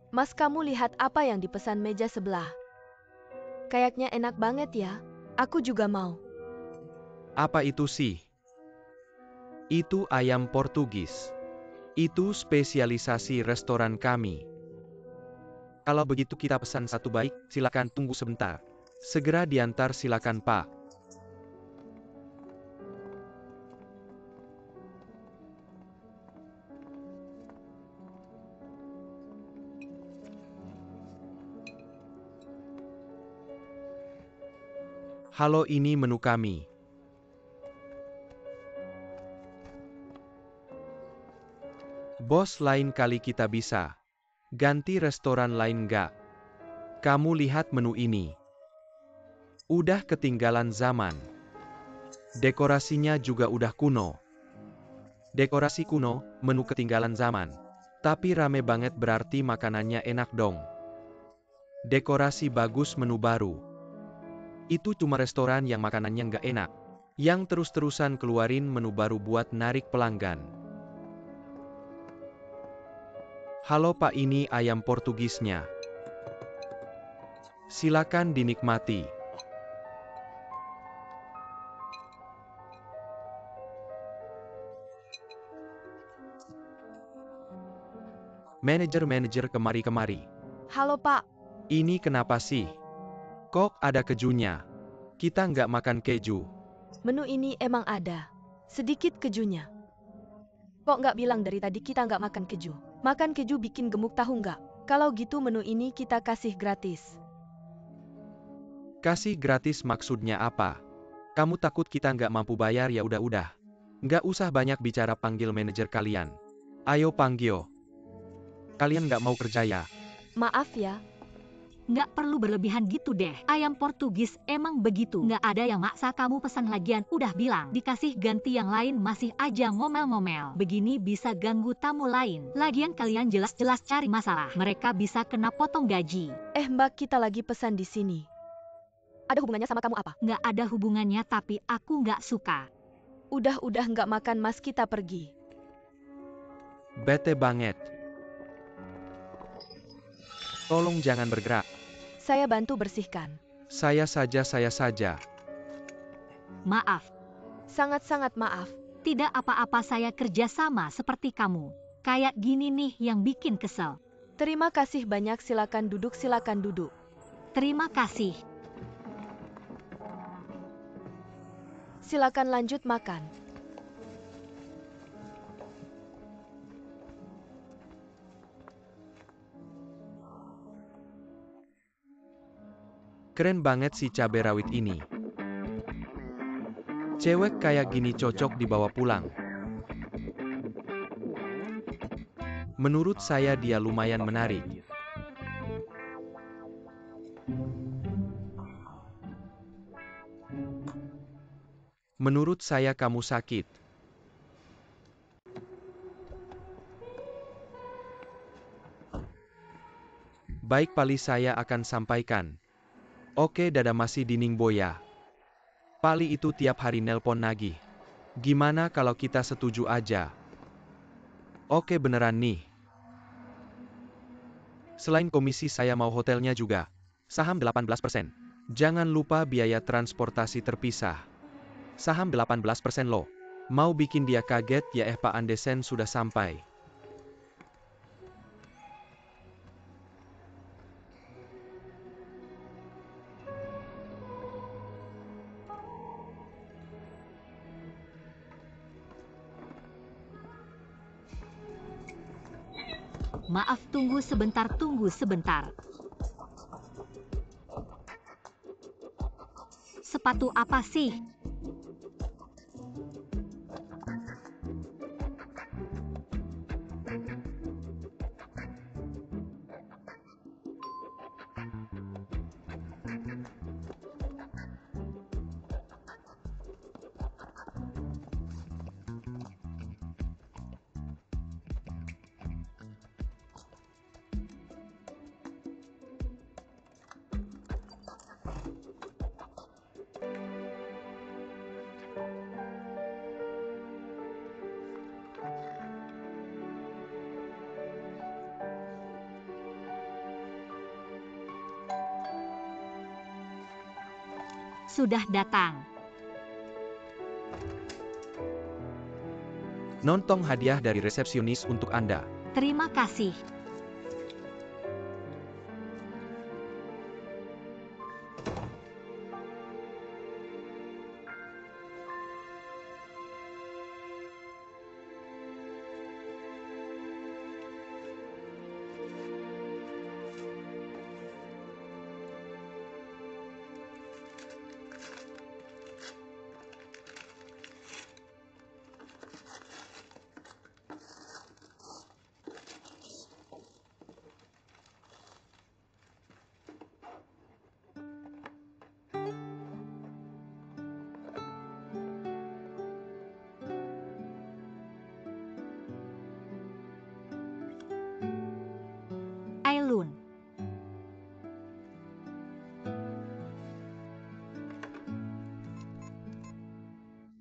Mas, kamu lihat apa yang dipesan meja sebelah? Kayaknya enak banget ya. Aku juga mau. Apa itu sih? Itu ayam Portugis. Itu spesialisasi restoran kami. Kalau begitu kita pesan satu baik, silakan tunggu sebentar. Segera diantar silakan Pak. Halo, ini menu kami. Bos, lain kali kita bisa ganti restoran lain nggak? Kamu lihat menu ini. Udah ketinggalan zaman. Dekorasinya juga udah kuno. Dekorasi kuno, menu ketinggalan zaman. Tapi rame banget berarti makanannya enak dong. Dekorasi bagus, menu baru. Itu cuma restoran yang makanannya nggak enak. Yang terus-terusan keluarin menu baru buat narik pelanggan. Halo Pak, ini ayam Portugisnya. Silakan dinikmati. Manajer kemari-kemari. Halo Pak, Ini kenapa sih? Kok ada kejunya? Kita nggak makan keju. menu ini emang ada sedikit kejunya. Kok nggak bilang dari tadi kita nggak makan keju? Makan keju bikin gemuk, tahu nggak? Kalau gitu menu ini kita kasih gratis. Kasih gratis maksudnya apa? Kamu takut kita nggak mampu bayar? Ya udah. Nggak usah banyak bicara, panggil manajer kalian. Ayo panggil. Kalian nggak mau kerja ya? Maaf ya, Nggak perlu berlebihan gitu deh. Ayam Portugis emang begitu. Nggak ada yang maksa kamu pesan lagian. Udah bilang, dikasih ganti yang lain masih aja ngomel-ngomel. Begini bisa ganggu tamu lain. Lagian kalian jelas-jelas cari masalah. Mereka bisa kena potong gaji. Mbak, kita lagi pesan di sini. Ada hubungannya sama kamu apa? Nggak ada hubungannya, tapi aku nggak suka. Udah nggak makan Mas, kita pergi. Bete banget. Tolong jangan bergerak. Saya bantu bersihkan. Saya saja. Maaf, Sangat-sangat maaf. tidak apa-apa, saya kerja sama seperti kamu. Kayak gini nih yang bikin kesel. Terima kasih banyak, silakan duduk. Terima kasih. Silakan lanjut makan. Keren banget si cabai rawit ini. Cewek kayak gini cocok dibawa pulang. Menurut saya dia lumayan menarik. Menurut saya kamu sakit. Baik Pali, saya akan sampaikan. Oke, dada, masih di Ningboya. Pali itu tiap hari nelpon nagih. Gimana kalau kita setuju aja? Oke, beneran nih. Selain komisi saya mau hotelnya juga. Saham 18%. Jangan lupa biaya transportasi terpisah. Saham 18% loh. Mau bikin dia kaget ya? Pak Andesen sudah sampai. Maaf, tunggu sebentar. Sepatu apa sih? sudah datang. Nontong hadiah dari resepsionis untuk Anda. Terima kasih. Ailun.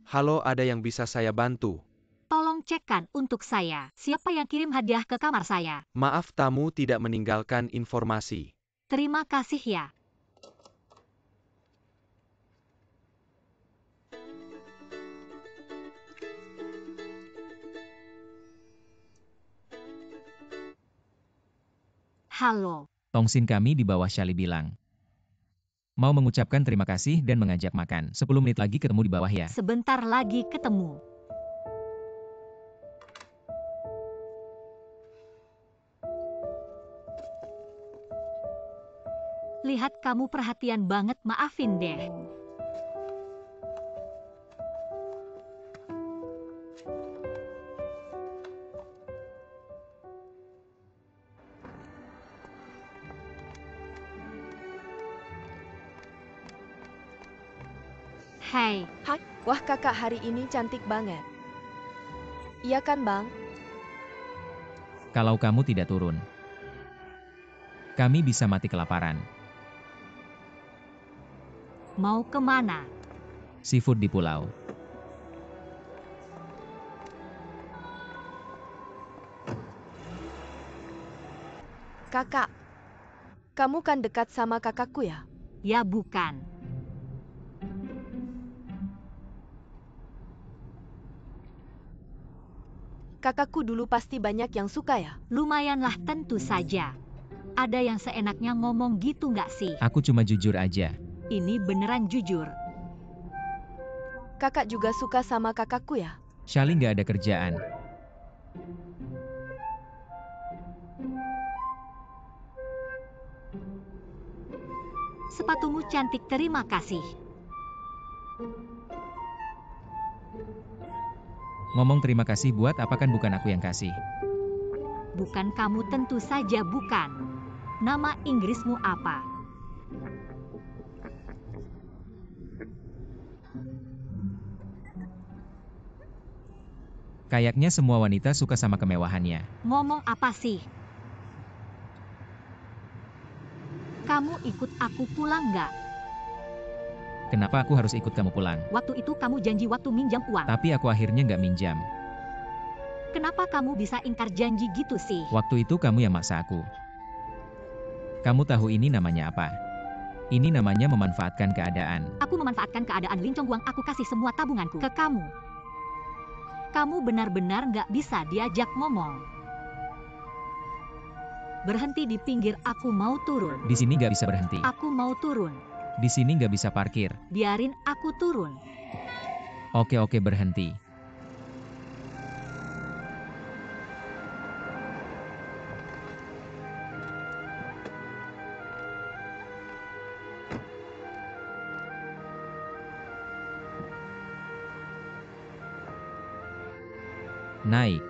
Halo, ada yang bisa saya bantu? Tolong cekkan untuk saya, siapa yang kirim hadiah ke kamar saya. Maaf, tamu tidak meninggalkan informasi. Terima kasih ya. Halo. Tongsin kami di bawah Shali bilang. Mau mengucapkan terima kasih dan mengajak makan. 10 menit lagi ketemu di bawah ya. Sebentar lagi ketemu. Lihat kamu perhatian banget, maafin deh. Hai, Hai, wah kakak hari ini cantik banget. Iya kan bang? Kalau kamu tidak turun, kami bisa mati kelaparan. mau kemana? Seafood di pulau. Kakak, kamu kan dekat sama kakakku ya? Ya bukan. Kakakku dulu pasti banyak yang suka ya? Lumayanlah tentu saja. Ada yang seenaknya ngomong gitu nggak sih? Aku cuma jujur aja. Ini beneran jujur. Kakak juga suka sama kakakku ya? Shali nggak ada kerjaan. Sepatumu cantik, terima kasih. Ngomong terima kasih buat apa, kan bukan aku yang kasih. Bukan kamu, tentu saja bukan. Nama Inggrismu apa? Kayaknya semua wanita suka sama kemewahannya. Ngomong apa sih? Kamu ikut aku pulang nggak? Kenapa aku harus ikut kamu pulang? Waktu itu kamu janji waktu minjam uang. Tapi aku akhirnya nggak minjam. Kenapa kamu bisa ingkar janji gitu sih? Waktu itu kamu yang maksa aku. Kamu tahu ini namanya apa? Ini namanya memanfaatkan keadaan. Aku memanfaatkan keadaan, Lin Chongguang. Aku kasih semua tabunganku ke kamu. Kamu benar-benar nggak bisa diajak ngomong. Berhenti di pinggir, aku mau turun. Di sini nggak bisa berhenti. Aku mau turun. Di sini nggak bisa parkir. Biarin aku turun. Oke, berhenti. Naik.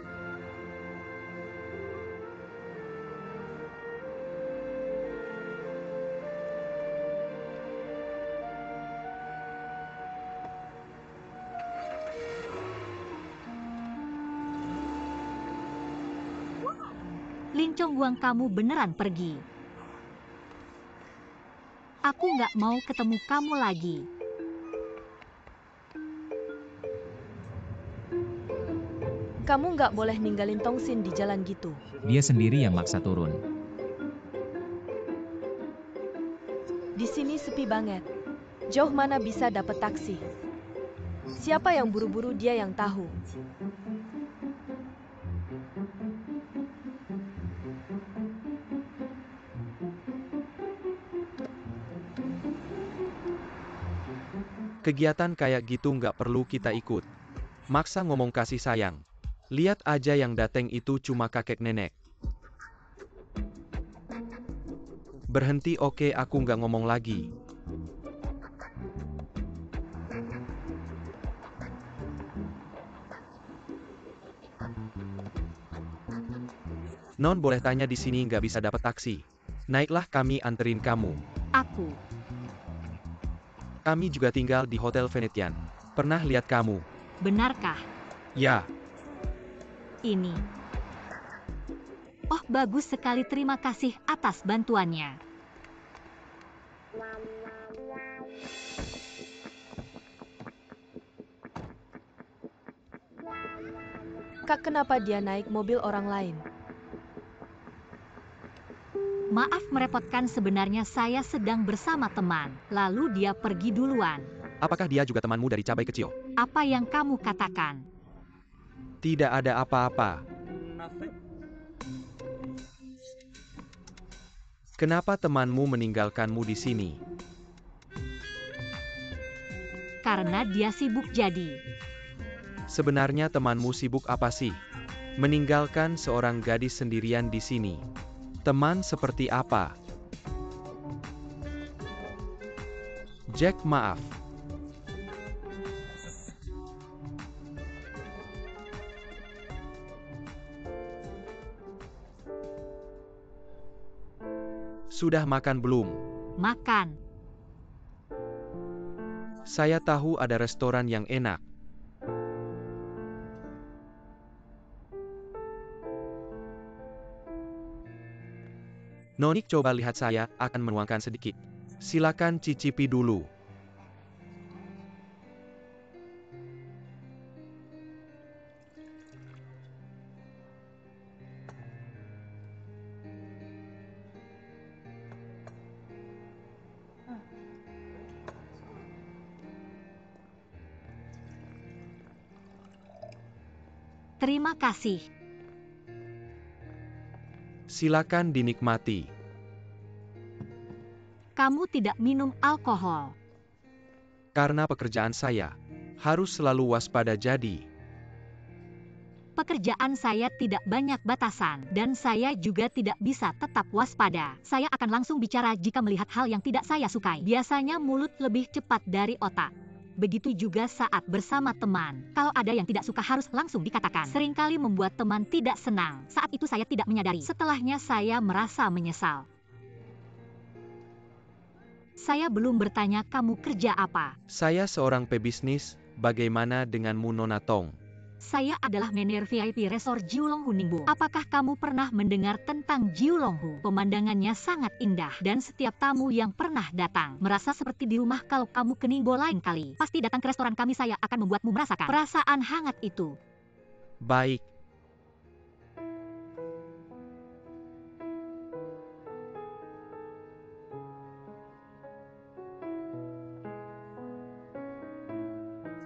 Lin Chongguang, kamu beneran pergi. Aku nggak mau ketemu kamu lagi. Kamu nggak boleh ninggalin Tongsin di jalan gitu. Dia sendiri yang maksa turun. Di sini sepi banget. Jauh mana bisa dapat taksi? Siapa yang buru-buru, dia yang tahu. Kegiatan kayak gitu nggak perlu kita ikut. Maksa ngomong kasih sayang. Lihat aja yang dateng itu cuma kakek nenek. Berhenti, oke, aku nggak ngomong lagi. Non boleh tanya, di sini nggak bisa dapat taksi. Naiklah, kami anterin kamu. Kami juga tinggal di Hotel Venetian. Pernah lihat kamu? Benarkah Ya, ini? Oh, bagus sekali. Terima kasih atas bantuannya. Kak, kenapa dia naik mobil orang lain? Maaf merepotkan, sebenarnya saya sedang bersama teman. Lalu dia pergi duluan. apakah dia juga temanmu dari Cabai Kecil? Apa yang kamu katakan? Tidak ada apa-apa. Kenapa temanmu meninggalkanmu di sini? Karena dia sibuk jadi. Sebenarnya temanmu sibuk apa sih? Meninggalkan seorang gadis sendirian di sini. Teman seperti apa? Jack, maaf. Sudah makan belum? Makan. Saya tahu ada restoran yang enak. Nonik, coba lihat, saya akan menuangkan sedikit. Silakan cicipi dulu. Terima kasih. Silakan dinikmati. Kamu tidak minum alkohol. Karena pekerjaan saya harus selalu waspada, jadi Pekerjaan saya tidak banyak batasan, dan saya juga tidak bisa tetap waspada. Saya akan langsung bicara jika melihat hal yang tidak saya sukai. Biasanya mulut lebih cepat dari otak. Begitu juga saat bersama teman. Kalau ada yang tidak suka harus langsung dikatakan. Seringkali membuat teman tidak senang. Saat itu saya tidak menyadari. Setelahnya saya merasa menyesal. Saya belum bertanya kamu kerja apa. saya seorang pebisnis. Bagaimana denganmu, Nona Tong? Saya adalah manajer VIP Resort Jiulonghu Ningbo. Apakah kamu pernah mendengar tentang Jiulonghu? Pemandangannya sangat indah dan setiap tamu yang pernah datang merasa seperti di rumah. Kalau kamu ke Ningbo lain kali, pasti datang ke restoran kami. Saya akan membuatmu merasakan perasaan hangat itu. Baik.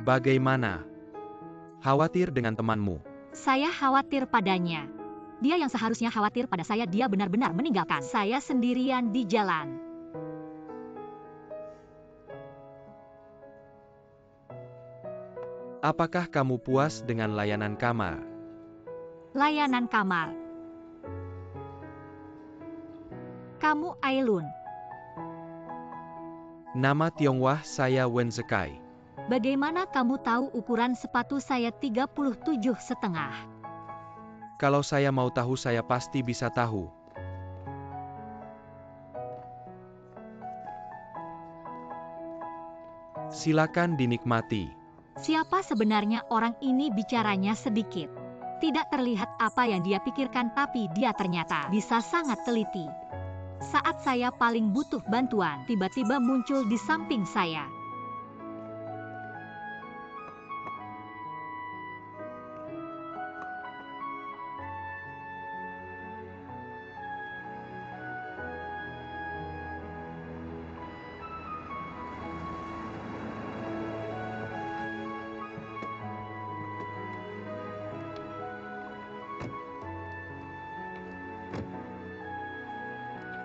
Bagaimana? Khawatir dengan temanmu? Saya khawatir padanya. Dia yang seharusnya khawatir pada saya. Dia benar-benar meninggalkan saya sendirian di jalan. Apakah kamu puas dengan layanan kamar? Layanan kamar. Kamu Ailun. Nama Tionghoa saya Wen Zekai. Bagaimana kamu tahu ukuran sepatu saya 37,5? Kalau saya mau tahu, saya pasti bisa tahu. Silakan dinikmati. Siapa sebenarnya orang ini? Bicaranya sedikit. Tidak terlihat apa yang dia pikirkan, tapi dia ternyata bisa sangat teliti. Saat saya paling butuh bantuan, tiba-tiba muncul di samping saya.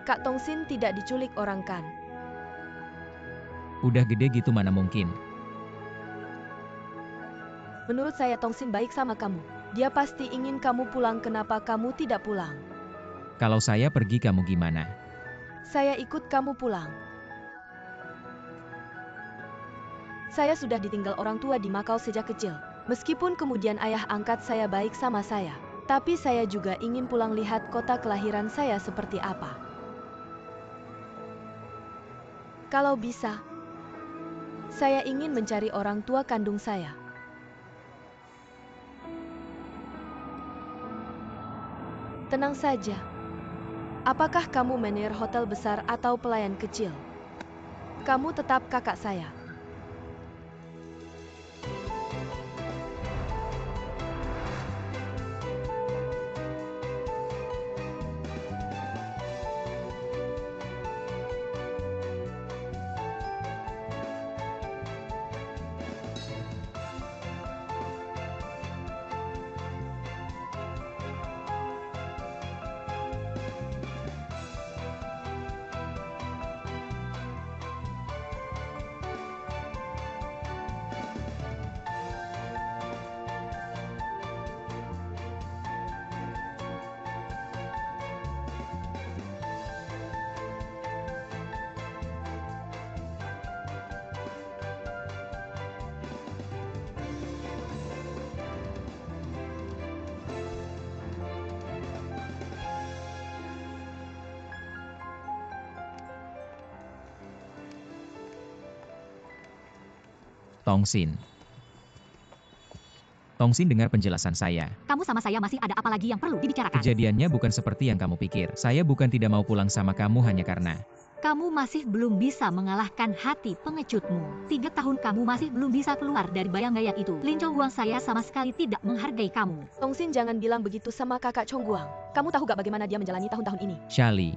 Kak Tongsin tidak diculik orang kan? Udah gede gitu mana mungkin. Menurut saya Tongsin baik sama kamu. Dia pasti ingin kamu pulang, kenapa kamu tidak pulang? Kalau saya pergi kamu gimana? Saya ikut kamu pulang. Saya sudah ditinggal orang tua di Makau sejak kecil. Meskipun kemudian ayah angkat saya baik sama saya, tapi saya juga ingin pulang lihat kota kelahiran saya seperti apa. Kalau bisa, saya ingin mencari orang tua kandung saya. Tenang saja. Apakah kamu manajer hotel besar atau pelayan kecil? Kamu tetap kakak saya. Tongsin. Tongsin dengar penjelasan saya. Kamu sama saya masih ada apa lagi yang perlu dibicarakan? Kejadiannya bukan seperti yang kamu pikir. Saya bukan tidak mau pulang sama kamu hanya karena Kamu masih belum bisa mengalahkan hati pengecutmu. 3 tahun kamu masih belum bisa keluar dari bayang-bayang itu. Lin Chongguang, saya sama sekali tidak menghargai kamu. Tongsin, jangan bilang begitu sama kakak Chongguang. Kamu tahu gak bagaimana dia menjalani tahun-tahun ini? Shali.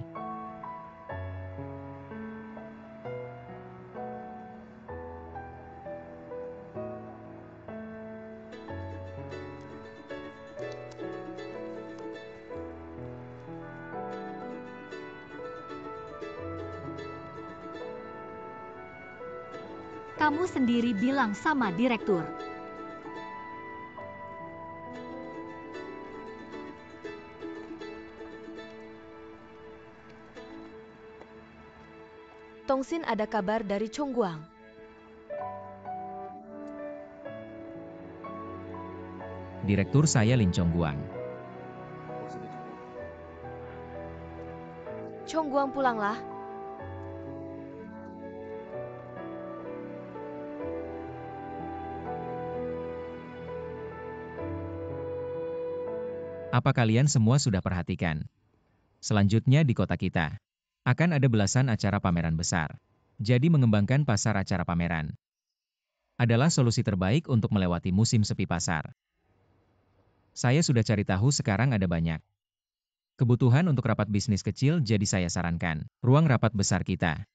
Kamu sendiri bilang sama direktur. Tongsin, ada kabar dari Chongguang. Direktur saya Lin Chongguang. Chongguang, pulanglah. Apa kalian semua sudah perhatikan? Selanjutnya di kota kita, akan ada belasan acara pameran besar. Jadi mengembangkan pasar acara pameran adalah solusi terbaik untuk melewati musim sepi pasar. Saya sudah cari tahu sekarang ada banyak kebutuhan untuk rapat bisnis kecil, jadi saya sarankan ruang rapat besar kita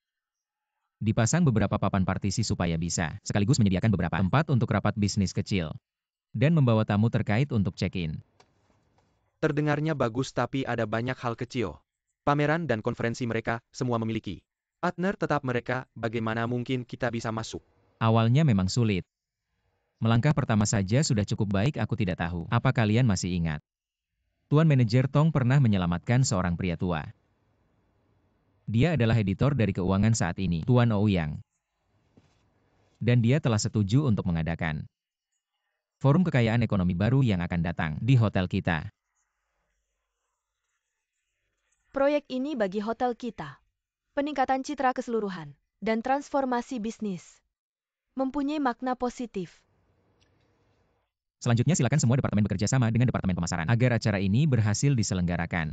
dipasang beberapa papan partisi supaya bisa sekaligus menyediakan beberapa tempat untuk rapat bisnis kecil dan membawa tamu terkait untuk check-in. Terdengarnya bagus tapi ada banyak hal kecil. Pameran dan konferensi mereka semua memiliki partner tetap mereka, bagaimana mungkin kita bisa masuk? Awalnya memang sulit. Melangkah pertama saja sudah cukup baik, aku tidak tahu. Apa kalian masih ingat? Tuan Manajer Tong pernah menyelamatkan seorang pria tua. Dia adalah editor dari keuangan saat ini, Tuan Ouyang. Dan dia telah setuju untuk mengadakan forum kekayaan ekonomi baru yang akan datang di hotel kita. Proyek ini bagi hotel kita. Peningkatan citra keseluruhan dan transformasi bisnis. Mempunyai makna positif. Selanjutnya silakan semua departemen bekerja sama dengan departemen pemasaran agar acara ini berhasil diselenggarakan.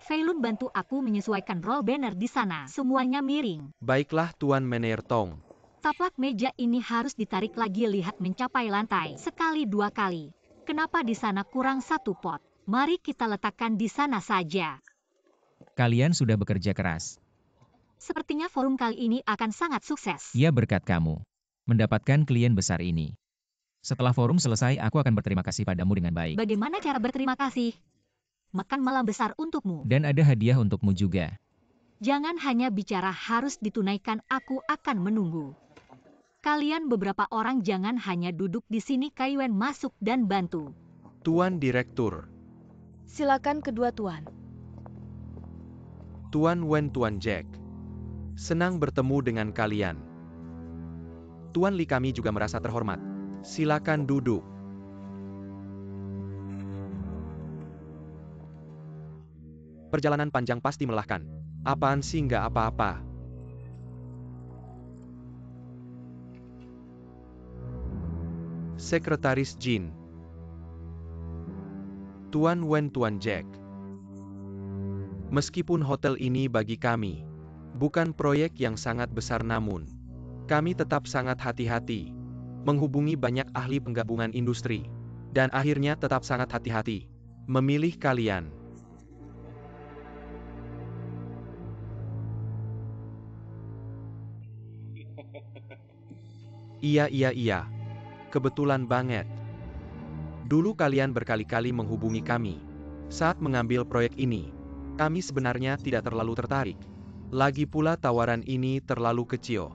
Feilun, bantu aku menyesuaikan roll banner di sana. Semuanya miring. Baiklah Tuan Meneer Tong. Taplak meja ini harus ditarik lagi, lihat mencapai lantai. Sekali 2 kali. Kenapa di sana kurang 1 pot? Mari kita letakkan di sana saja. Kalian sudah bekerja keras. Sepertinya forum kali ini akan sangat sukses. Ya, berkat kamu mendapatkan klien besar ini. Setelah forum selesai, aku akan berterima kasih padamu dengan baik. Bagaimana cara berterima kasih? Makan malam besar untukmu. Dan ada hadiah untukmu juga. Jangan hanya bicara, harus ditunaikan. Aku akan menunggu. Kalian beberapa orang jangan hanya duduk di sini. Kaiwen masuk dan bantu. Tuan Direktur. Silakan kedua tuan. Tuan Wen, Tuan Jack. Senang bertemu dengan kalian. Tuan Li, kami juga merasa terhormat. Silakan duduk. Perjalanan panjang pasti melelahkan. Apaan sih, nggak apa-apa. Sekretaris Jin. Tuan Wen, Tuan Jack. Meskipun hotel ini bagi kami bukan proyek yang sangat besar, namun kami tetap sangat hati-hati menghubungi banyak ahli penggabungan industri, dan akhirnya tetap sangat hati-hati memilih kalian. Iya. Kebetulan banget. Dulu kalian berkali-kali menghubungi kami saat mengambil proyek ini. Kami sebenarnya tidak terlalu tertarik. Lagi pula tawaran ini terlalu kecil.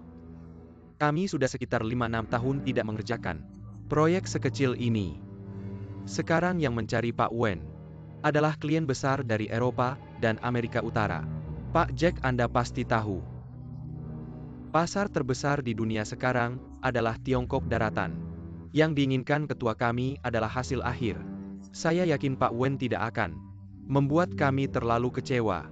Kami sudah sekitar 5-6 tahun tidak mengerjakan proyek sekecil ini. Sekarang yang mencari Pak Wen adalah klien besar dari Eropa dan Amerika Utara. Pak Jack, Anda pasti tahu. Pasar terbesar di dunia sekarang adalah Tiongkok Daratan. Yang diinginkan ketua kami adalah hasil akhir. Saya yakin Pak Wen tidak akan membuat kami terlalu kecewa.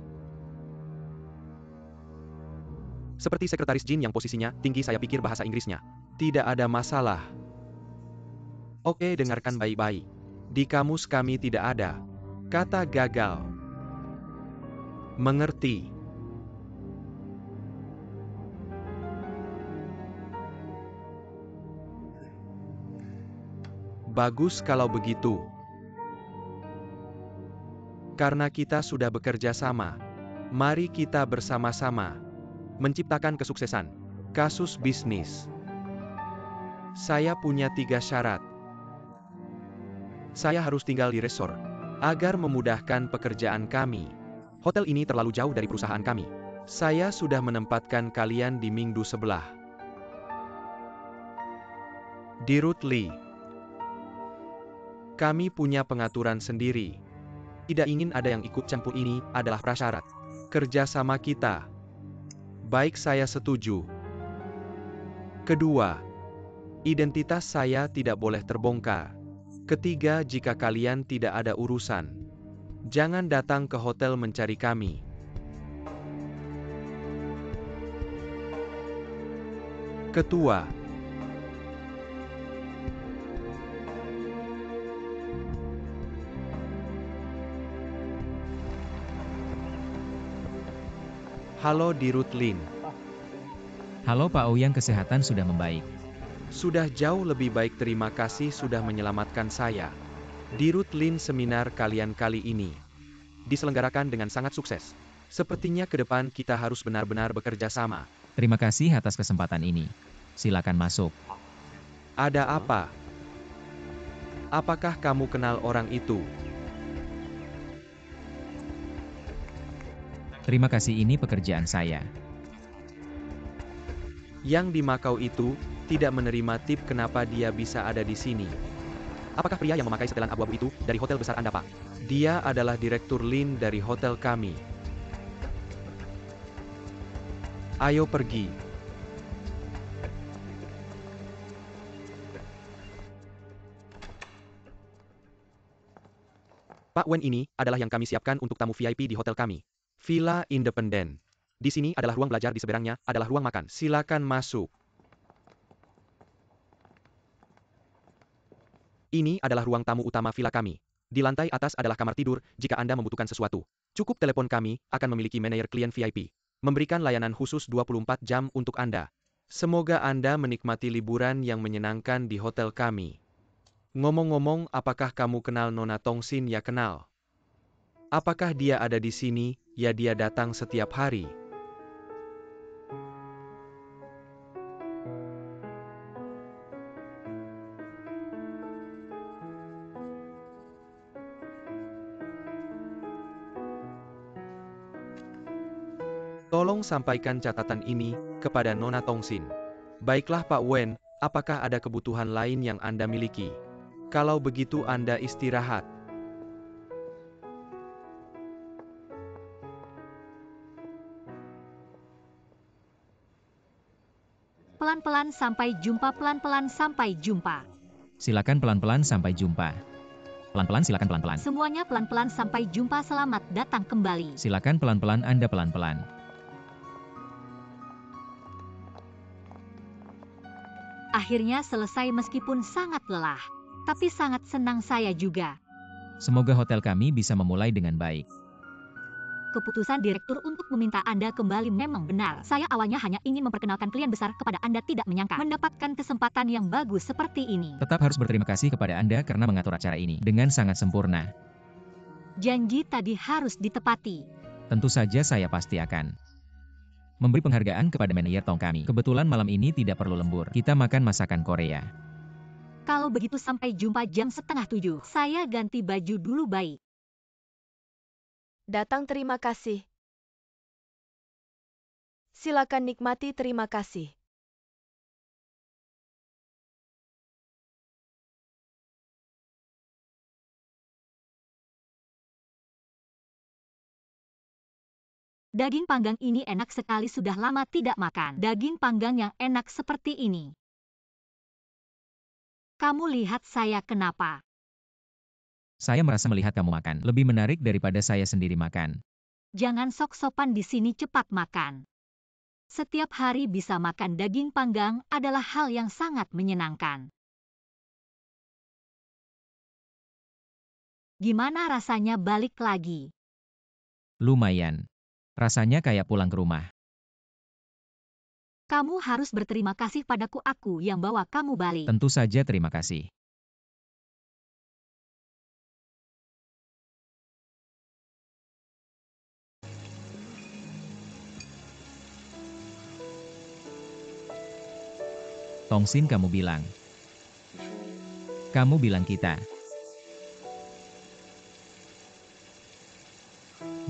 Seperti Sekretaris Jin yang posisinya tinggi, saya pikir bahasa Inggrisnya tidak ada masalah. Oke, dengarkan baik-baik. Di kamus kami tidak ada kata gagal. Mengerti? Bagus kalau begitu. Karena kita sudah bekerja sama, mari kita bersama-sama menciptakan kesuksesan kasus bisnis. Saya punya 3 syarat. Saya harus tinggal di resort agar memudahkan pekerjaan kami. Hotel ini terlalu jauh dari perusahaan kami. Saya sudah menempatkan kalian di Mingdu sebelah. Dirut Lee. Kami punya pengaturan sendiri. Tidak ingin ada yang ikut campur, ini adalah prasyarat kerjasama kita. Baik, saya setuju. Kedua, identitas saya tidak boleh terbongkar. Ketiga, jika kalian tidak ada urusan, jangan datang ke hotel mencari kami. Ketua. Halo Dirut Lin. Halo Pak Ouyang, kesehatan sudah membaik. Sudah jauh lebih baik, terima kasih sudah menyelamatkan saya. Dirut Lin, seminar kalian kali ini diselenggarakan dengan sangat sukses. Sepertinya ke depan kita harus benar-benar bekerja sama. Terima kasih atas kesempatan ini. Silakan masuk. Ada apa? Apakah kamu kenal orang itu? Terima kasih, ini pekerjaan saya. Yang di Makau itu tidak menerima tip, kenapa dia bisa ada di sini? Apakah pria yang memakai setelan abu-abu itu dari hotel besar Anda, Pak? Dia adalah Direktur Lin dari hotel kami. Ayo pergi. Pak Wen, ini adalah yang kami siapkan untuk tamu VIP di hotel kami. Villa Independen. Di sini adalah ruang belajar, di seberangnya adalah ruang makan. Silakan masuk. Ini adalah ruang tamu utama villa kami. Di lantai atas adalah kamar tidur, jika Anda membutuhkan sesuatu. Cukup telepon kami, akan memiliki manajer klien VIP. Memberikan layanan khusus 24 jam untuk Anda. Semoga Anda menikmati liburan yang menyenangkan di hotel kami. Ngomong-ngomong, apakah kamu kenal Nona Tongsin? Ya kenal. Apakah dia ada di sini? Ya dia datang setiap hari. Tolong sampaikan catatan ini kepada Nona Tongsin. Baiklah Pak Wen, apakah ada kebutuhan lain yang Anda miliki? Kalau begitu Anda istirahat. Pelan-pelan sampai jumpa, pelan-pelan sampai jumpa. Silakan pelan-pelan sampai jumpa. Pelan-pelan silakan pelan-pelan. Semuanya pelan-pelan sampai jumpa, selamat datang kembali. Silakan pelan-pelan Anda pelan-pelan. Akhirnya selesai meskipun sangat lelah. Tapi sangat senang saya juga. Semoga hotel kami bisa memulai dengan baik. Keputusan direktur untuk meminta Anda kembali memang benar. Saya awalnya hanya ingin memperkenalkan klien besar kepada Anda, tidak menyangka mendapatkan kesempatan yang bagus seperti ini. Tetap harus berterima kasih kepada Anda karena mengatur acara ini dengan sangat sempurna. Janji tadi harus ditepati. Tentu saja saya pasti akan memberi penghargaan kepada manajer Tong kami. Kebetulan malam ini tidak perlu lembur. Kita makan masakan Korea. Kalau begitu sampai jumpa jam 6:30. Saya ganti baju dulu, baik. Datang, terima kasih. Silakan nikmati, terima kasih. Daging panggang ini enak sekali, sudah lama tidak makan daging panggang yang enak seperti ini. Kamu lihat saya kenapa? Saya merasa melihat kamu makan lebih menarik daripada saya sendiri makan. Jangan sok-sopan di sini, cepat makan. Setiap hari bisa makan daging panggang adalah hal yang sangat menyenangkan. Gimana rasanya balik lagi? Lumayan. Rasanya kayak pulang ke rumah. Kamu harus berterima kasih padaku, aku yang bawa kamu balik. Tentu saja terima kasih. Tongsin, kamu bilang. Kamu bilang kita.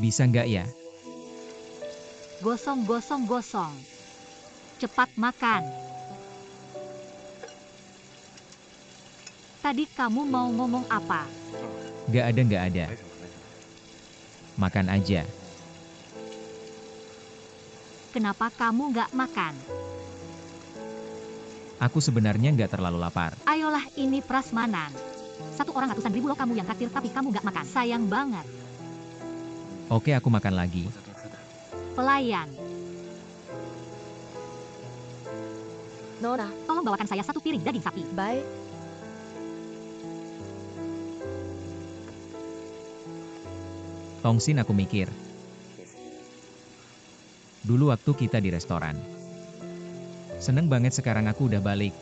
Bisa nggak ya? Gosong, gosong, gosong. Cepat makan. Tadi kamu mau ngomong apa? Nggak ada. Makan aja. Kenapa kamu nggak makan? Aku sebenarnya nggak terlalu lapar. Ayolah, ini prasmanan. Satu orang ratusan ribu loh kamu yang traktir, tapi kamu nggak makan. Sayang banget. Oke, aku makan lagi. Pelayan, Nona, tolong bawakan saya satu piring daging sapi. baik. Tongsin, aku mikir. Dulu waktu kita di restoran. Seneng banget sekarang aku udah balik.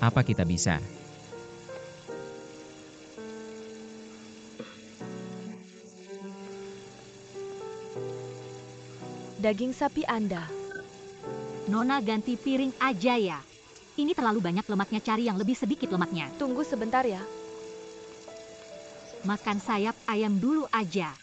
Apa kita bisa? Daging sapi Anda. Nona ganti piring aja ya. Ini terlalu banyak lemaknya, cari yang lebih sedikit lemaknya. Tunggu sebentar ya. Makan sayap ayam dulu aja.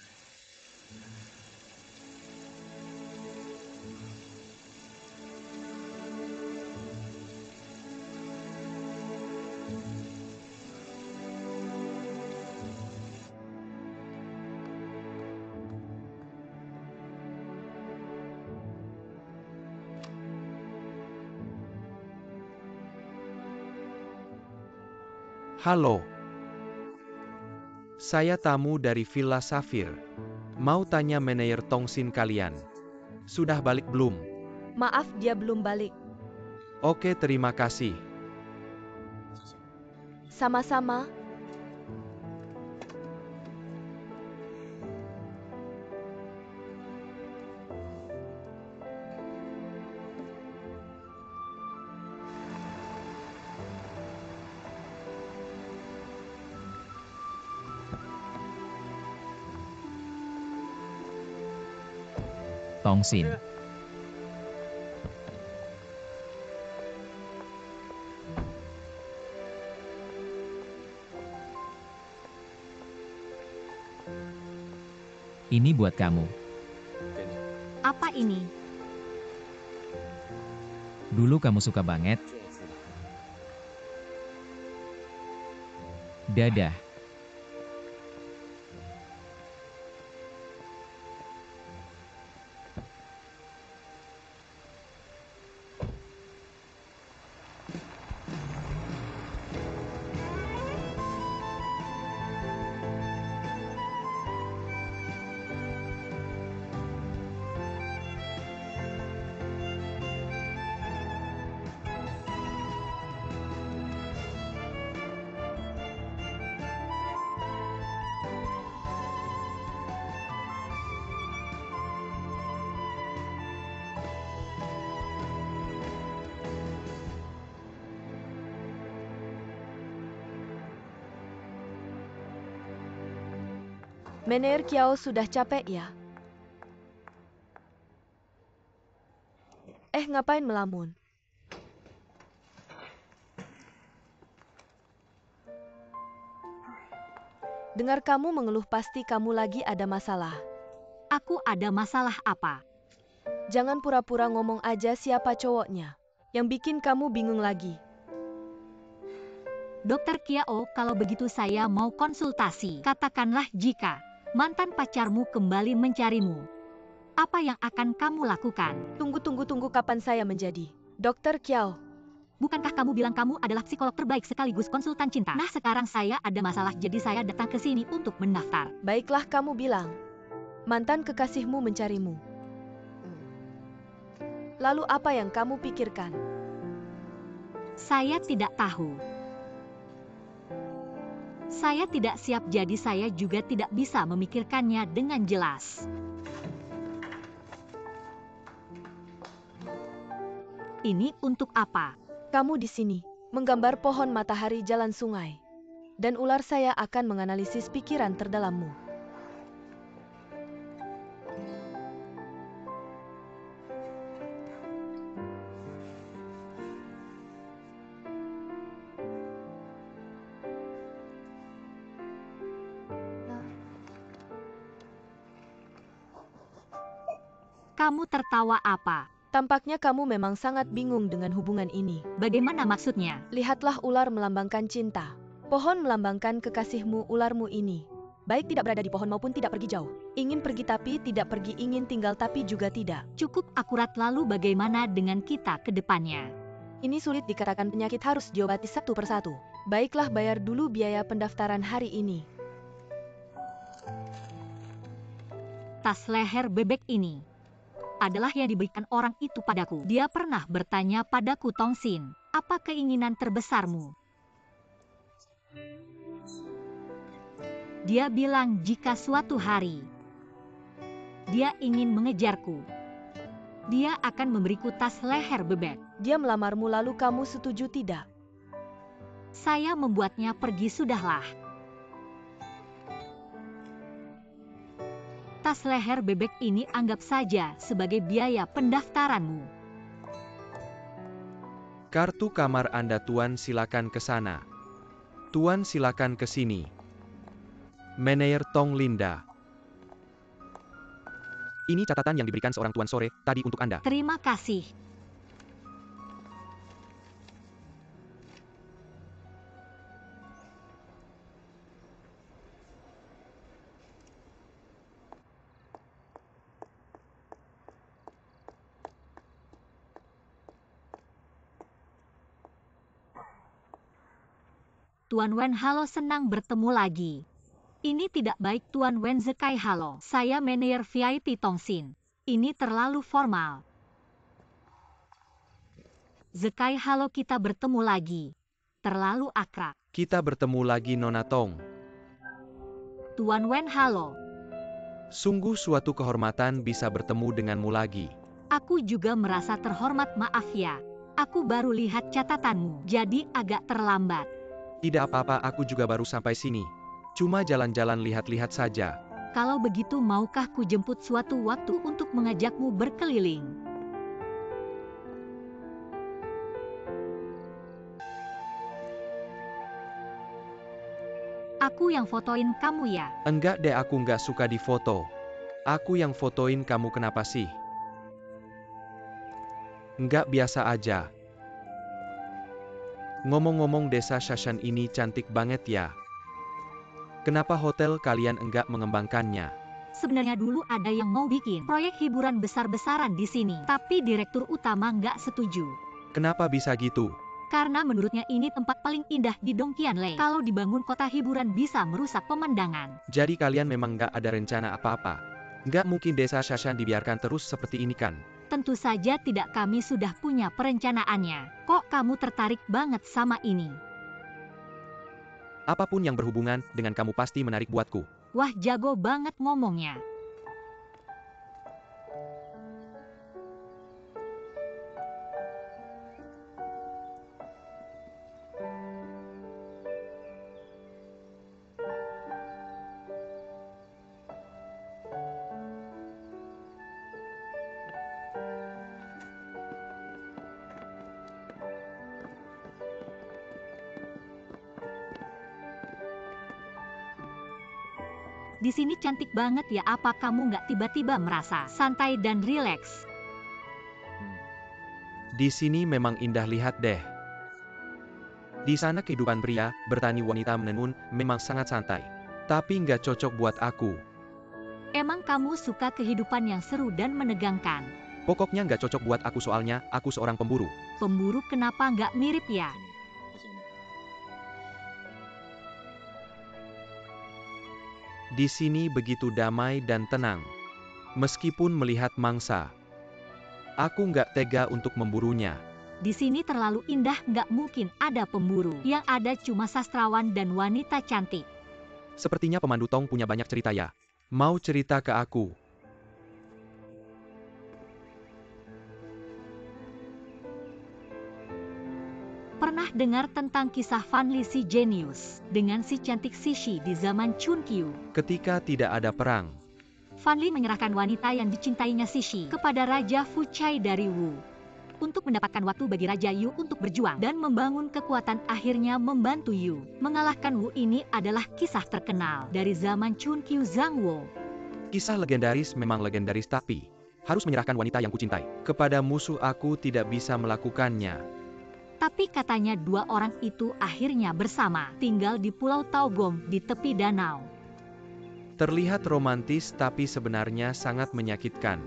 Halo. Saya tamu dari Villa Safir. Mau tanya manajer Tongsin kalian. Sudah balik belum? Maaf, dia belum balik. Oke, terima kasih. Sama-sama. Tongsin. Ini buat kamu. Apa ini? Dulu kamu suka banget. Dadah. Mener Kiao sudah capek ya? Ngapain melamun? Dengar kamu mengeluh pasti kamu lagi ada masalah. Aku ada masalah apa? Jangan pura-pura ngomong aja siapa cowoknya. Yang bikin kamu bingung lagi. Dokter Kiao, kalau begitu saya mau konsultasi. Katakanlah jika mantan pacarmu kembali mencarimu. Apa yang akan kamu lakukan? Tunggu kapan saya menjadi Dokter Kiao? Bukankah kamu bilang kamu adalah psikolog terbaik sekaligus konsultan cinta? Nah, sekarang saya ada masalah jadi saya datang ke sini untuk mendaftar. Baiklah kamu bilang. Mantan kekasihmu mencarimu. Lalu apa yang kamu pikirkan? Saya tidak tahu. Saya tidak siap jadi saya juga tidak bisa memikirkannya dengan jelas. Ini untuk apa? Kamu di sini, menggambar pohon matahari jalan sungai. Dan ular saya akan menganalisis pikiran terdalammu. Kamu tertawa apa? Tampaknya kamu memang sangat bingung dengan hubungan ini. Bagaimana maksudnya? Lihatlah ular melambangkan cinta. Pohon melambangkan kekasihmu ularmu ini. Baik tidak berada di pohon maupun tidak pergi jauh. Ingin pergi tapi tidak pergi, ingin tinggal tapi juga tidak. Cukup akurat, lalu bagaimana dengan kita ke depannya? Ini sulit dikatakan, penyakit harus diobati satu persatu. Baiklah, bayar dulu biaya pendaftaran hari ini. Tas leher bebek ini adalah yang diberikan orang itu padaku. Dia pernah bertanya padaku, Tongsin, apa keinginan terbesarmu? Dia bilang jika suatu hari dia ingin mengejarku, dia akan memberiku tas leher bebek. Dia melamarmu lalu kamu setuju tidak? Saya membuatnya pergi, sudahlah. Tas leher bebek ini anggap saja sebagai biaya pendaftaranmu. Kartu kamar Anda Tuan, silakan ke sana. Tuan silakan ke sini. Mener Tong Linda. Ini catatan yang diberikan seorang tuan sore tadi untuk Anda. Terima kasih. Tuan Wen, halo, senang bertemu lagi. Ini tidak baik, Tuan Wen. Zekai, halo. Saya Mener VIP Tongsin. Ini terlalu formal. Zekai, halo, kita bertemu lagi. Terlalu akrab. Kita bertemu lagi Nona Tong. Tuan Wen, halo. Sungguh suatu kehormatan bisa bertemu denganmu lagi. Aku juga merasa terhormat, maaf ya. Aku baru lihat catatanmu, jadi agak terlambat. Tidak apa-apa, aku juga baru sampai sini. Cuma jalan-jalan lihat-lihat saja. Kalau begitu maukah ku jemput suatu waktu untuk mengajakmu berkeliling? Aku yang fotoin kamu ya? Enggak deh, aku nggak suka difoto. Aku yang fotoin kamu, kenapa sih? Nggak, biasa aja. Ngomong-ngomong, desa Shashan ini cantik banget ya. Kenapa hotel kalian enggak mengembangkannya? Sebenarnya dulu ada yang mau bikin proyek hiburan besar-besaran di sini, tapi direktur utama nggak setuju. Kenapa bisa gitu? Karena menurutnya ini tempat paling indah di Dongqianlei. Kalau dibangun kota hiburan bisa merusak pemandangan. Jadi kalian memang nggak ada rencana apa-apa? Nggak mungkin desa Shashan dibiarkan terus seperti ini kan? Tentu saja tidak, kami sudah punya perencanaannya. Kok kamu tertarik banget sama ini? Apapun yang berhubungan dengan kamu pasti menarik buatku. Wah, jago banget ngomongnya. Di sini cantik banget ya, apa kamu nggak tiba-tiba merasa santai dan rileks? Di sini memang indah, lihat deh. Di sana kehidupan pria, bertani, wanita menenun, memang sangat santai. Tapi nggak cocok buat aku. Emang kamu suka kehidupan yang seru dan menegangkan? Pokoknya nggak cocok buat aku, soalnya aku seorang pemburu. Pemburu kenapa nggak mirip ya? Di sini begitu damai dan tenang. Meskipun melihat mangsa, aku nggak tega untuk memburunya. Di sini terlalu indah, nggak mungkin ada pemburu. Yang ada cuma sastrawan dan wanita cantik. Sepertinya pemandu Tong punya banyak cerita ya. Mau cerita ke aku? Pernah dengar tentang kisah Fan Li si jenius dengan si cantik Cixi di zaman Chun Qiu? Ketika tidak ada perang, Fan Li menyerahkan wanita yang dicintainya Cixi kepada Raja Fu Chai dari Wu. Untuk mendapatkan waktu bagi Raja Yu untuk berjuang dan membangun kekuatan, akhirnya membantu Yu mengalahkan Wu. Ini adalah kisah terkenal dari zaman Chun Qiu Zhang Wo. kisah legendaris memang legendaris, tapi harus menyerahkan wanita yang kucintai kepada musuh, aku tidak bisa melakukannya. Tapi katanya dua orang itu akhirnya bersama tinggal di Pulau Taogong di tepi danau. Terlihat romantis tapi sebenarnya sangat menyakitkan.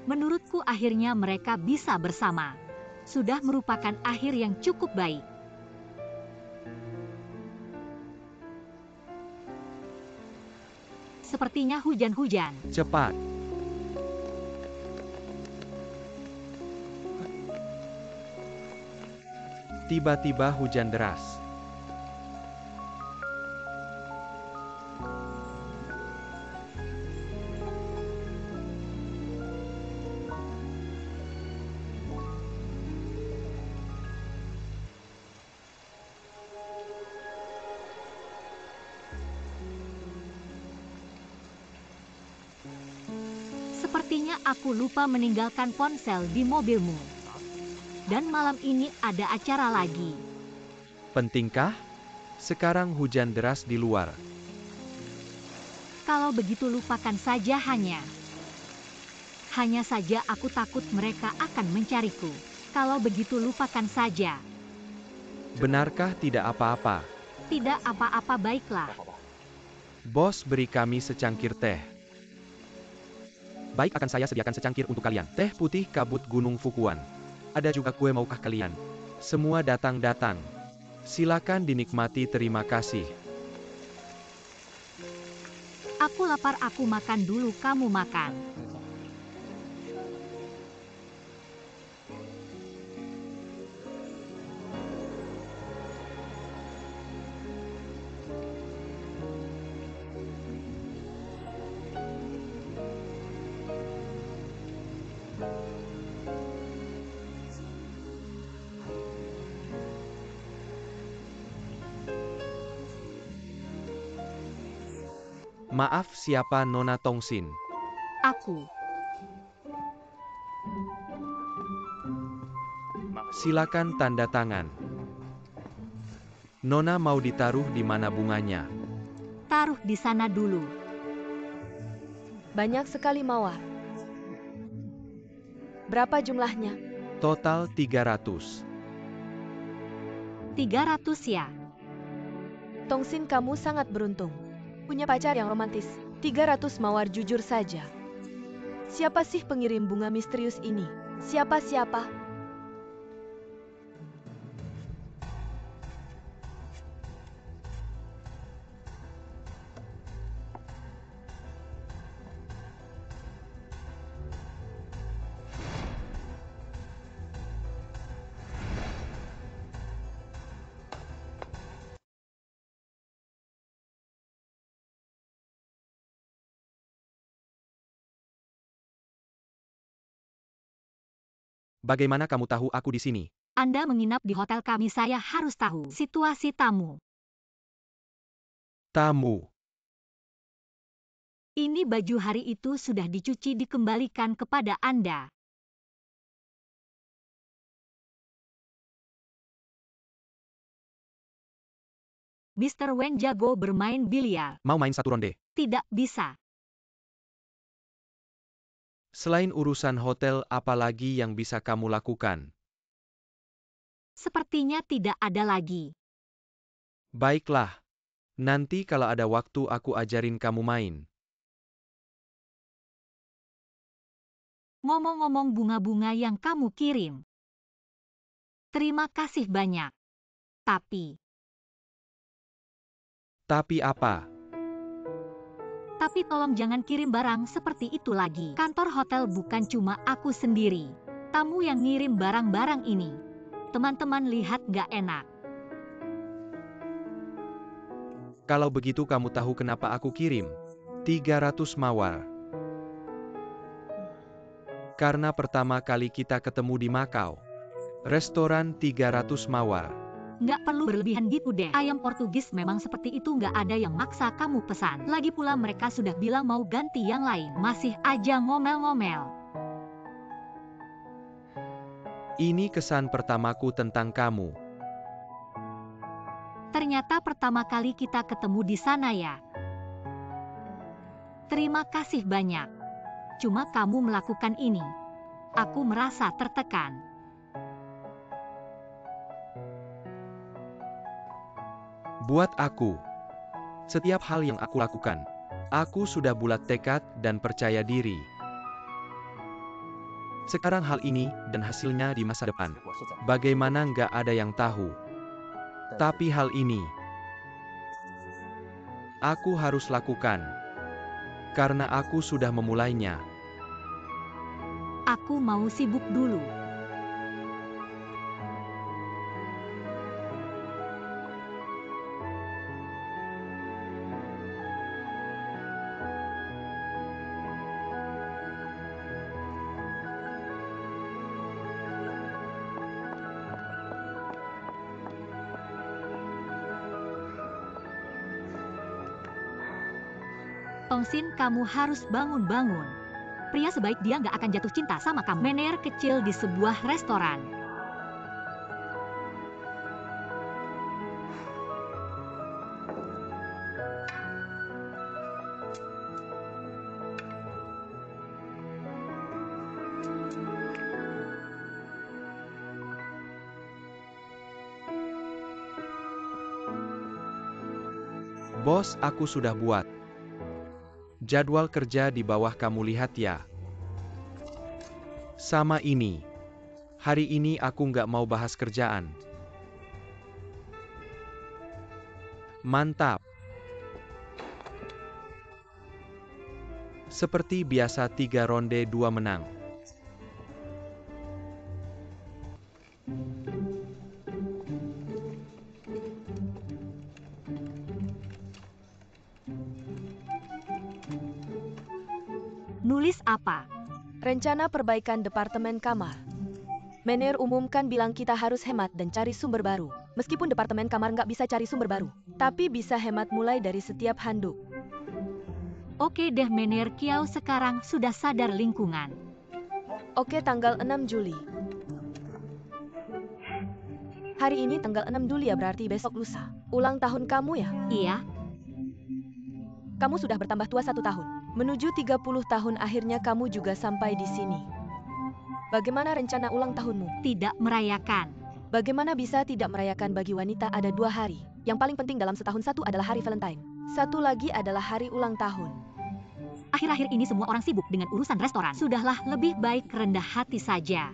Menurutku akhirnya mereka bisa bersama. Sudah merupakan akhir yang cukup baik. Sepertinya hujan-hujan. Cepat. Tiba-tiba hujan deras. Sepertinya aku lupa meninggalkan ponsel di mobilmu. Dan malam ini ada acara lagi. Pentingkah? Sekarang hujan deras di luar. Kalau begitu lupakan saja hanya. Hanya saja aku takut mereka akan mencariku. Kalau begitu lupakan saja. Benarkah tidak apa-apa? Tidak apa-apa, baiklah. Bos, beri kami secangkir teh. Baik, akan saya sediakan secangkir untuk kalian. Teh putih kabut Gunung Fukuan. Ada juga kue, maukah kalian? Semua datang-datang. Silakan dinikmati, terima kasih. Aku lapar, aku makan dulu, kamu makan. Maaf, siapa Nona Tongsin? Aku. Silakan tanda tangan. Nona mau ditaruh di mana bunganya? Taruh di sana dulu. Banyak sekali mawar. Berapa jumlahnya? Total 300. 300 ya. Tongsin, kamu sangat beruntung. Punya pacar yang romantis. 300 mawar, jujur saja. Siapa sih pengirim bunga misterius ini? Siapa? Bagaimana kamu tahu aku di sini? Anda menginap di hotel kami, saya harus tahu situasi tamu. Tamu. Ini baju hari itu sudah dicuci, dikembalikan kepada Anda. Mr. Wen jago bermain biliar. Mau main satu ronde? Tidak bisa. Selain urusan hotel, apa lagi yang bisa kamu lakukan? Sepertinya tidak ada lagi. Baiklah. Nanti kalau ada waktu aku ajarin kamu main. Ngomong-ngomong bunga-bunga yang kamu kirim. Terima kasih banyak. Tapi apa? Tapi tolong jangan kirim barang seperti itu lagi. Kantor hotel bukan cuma aku sendiri. Tamu yang ngirim barang-barang ini. Teman-teman lihat gak enak. Kalau begitu kamu tahu kenapa aku kirim 300 mawar. Karena pertama kali kita ketemu di Makau. Restoran 300 mawar. Nggak perlu berlebihan gitu deh. Ayam Portugis memang seperti itu, nggak ada yang maksa kamu pesan. Lagi pula mereka sudah bilang mau ganti yang lain. Masih aja ngomel-ngomel. Ini kesan pertamaku tentang kamu. Ternyata pertama kali kita ketemu di sana ya. Terima kasih banyak. Cuma kamu melakukan ini. Aku merasa tertekan. Buat aku, setiap hal yang aku lakukan, aku sudah bulat tekad dan percaya diri. Sekarang hal ini dan hasilnya di masa depan. Bagaimana nggak ada yang tahu. Tapi hal ini, aku harus lakukan. Karena aku sudah memulainya. Aku mau sibuk dulu. Tongsin, kamu harus bangun-bangun. Pria sebaik dia nggak akan jatuh cinta sama kamu. Mener kecil di sebuah restoran. Bos, aku sudah buat jadwal kerja di bawah, kamu lihat ya. Sama ini. Hari ini aku nggak mau bahas kerjaan. Mantap. Seperti biasa 3 ronde 2 menang. Nulis apa? Rencana perbaikan departemen kamar. Mener umumkan bilang kita harus hemat dan cari sumber baru. Meskipun departemen kamar nggak bisa cari sumber baru, tapi bisa hemat mulai dari setiap handuk. Oke deh Menir, Kiau sekarang sudah sadar lingkungan. Oke, tanggal 6 Juli. Hari ini tanggal 6 Juli ya, berarti besok lusa. Ulang tahun kamu ya? Iya, Kamu sudah bertambah tua 1 tahun. Menuju 30 tahun akhirnya kamu juga sampai di sini. Bagaimana rencana ulang tahunmu? tidak merayakan. Bagaimana bisa tidak merayakan? Bagi wanita ada 2 hari. Yang paling penting dalam setahun, satu adalah hari Valentine. Satu lagi adalah hari ulang tahun. Akhir-akhir ini semua orang sibuk dengan urusan restoran. Sudahlah, lebih baik rendah hati saja.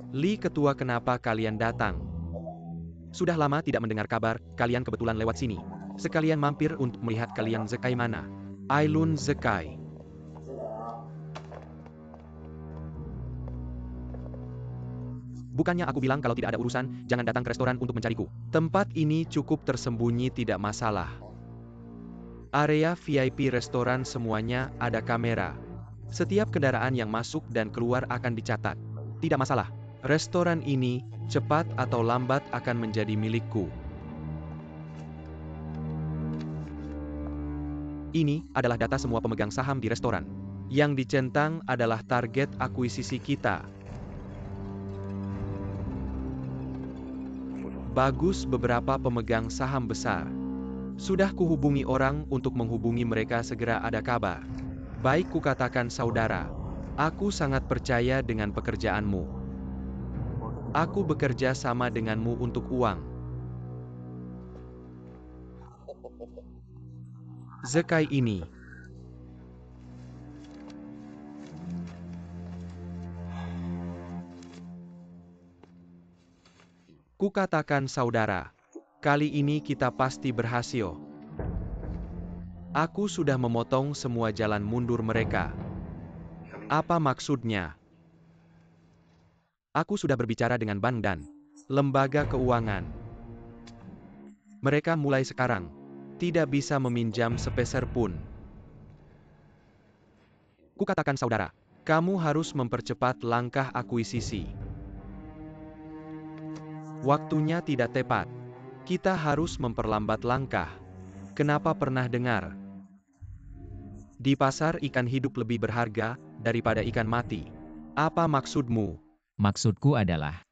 Li Ketua, kenapa kalian datang? Sudah lama tidak mendengar kabar, kalian kebetulan lewat sini. Sekalian mampir untuk melihat kalian Zekai mana. Ailun Zekai. Bukannya aku bilang kalau tidak ada urusan, jangan datang ke restoran untuk mencariku. Tempat ini cukup tersembunyi, tidak masalah. Area VIP restoran semuanya ada kamera. Setiap kendaraan yang masuk dan keluar akan dicatat. Tidak masalah. Restoran ini, cepat atau lambat akan menjadi milikku. Ini adalah data semua pemegang saham di restoran. Yang dicentang adalah target akuisisi kita. Bagus, beberapa pemegang saham besar. Sudah kuhubungi orang untuk menghubungi mereka segera ada kabar. Baik, kukatakan saudara. Aku sangat percaya dengan pekerjaanmu. Aku bekerja sama denganmu untuk uang. Zekai ini. Kukatakan saudara, kali ini kita pasti berhasil. Aku sudah memotong semua jalan mundur mereka. Apa maksudnya? Aku sudah berbicara dengan bank dan lembaga keuangan. Mereka mulai sekarang tidak bisa meminjam sepeser pun. Kukatakan saudara, kamu harus mempercepat langkah akuisisi. Waktunya tidak tepat. Kita harus memperlambat langkah. Kenapa pernah dengar? Di pasar ikan hidup lebih berharga daripada ikan mati. Apa maksudmu? Maksudku adalah,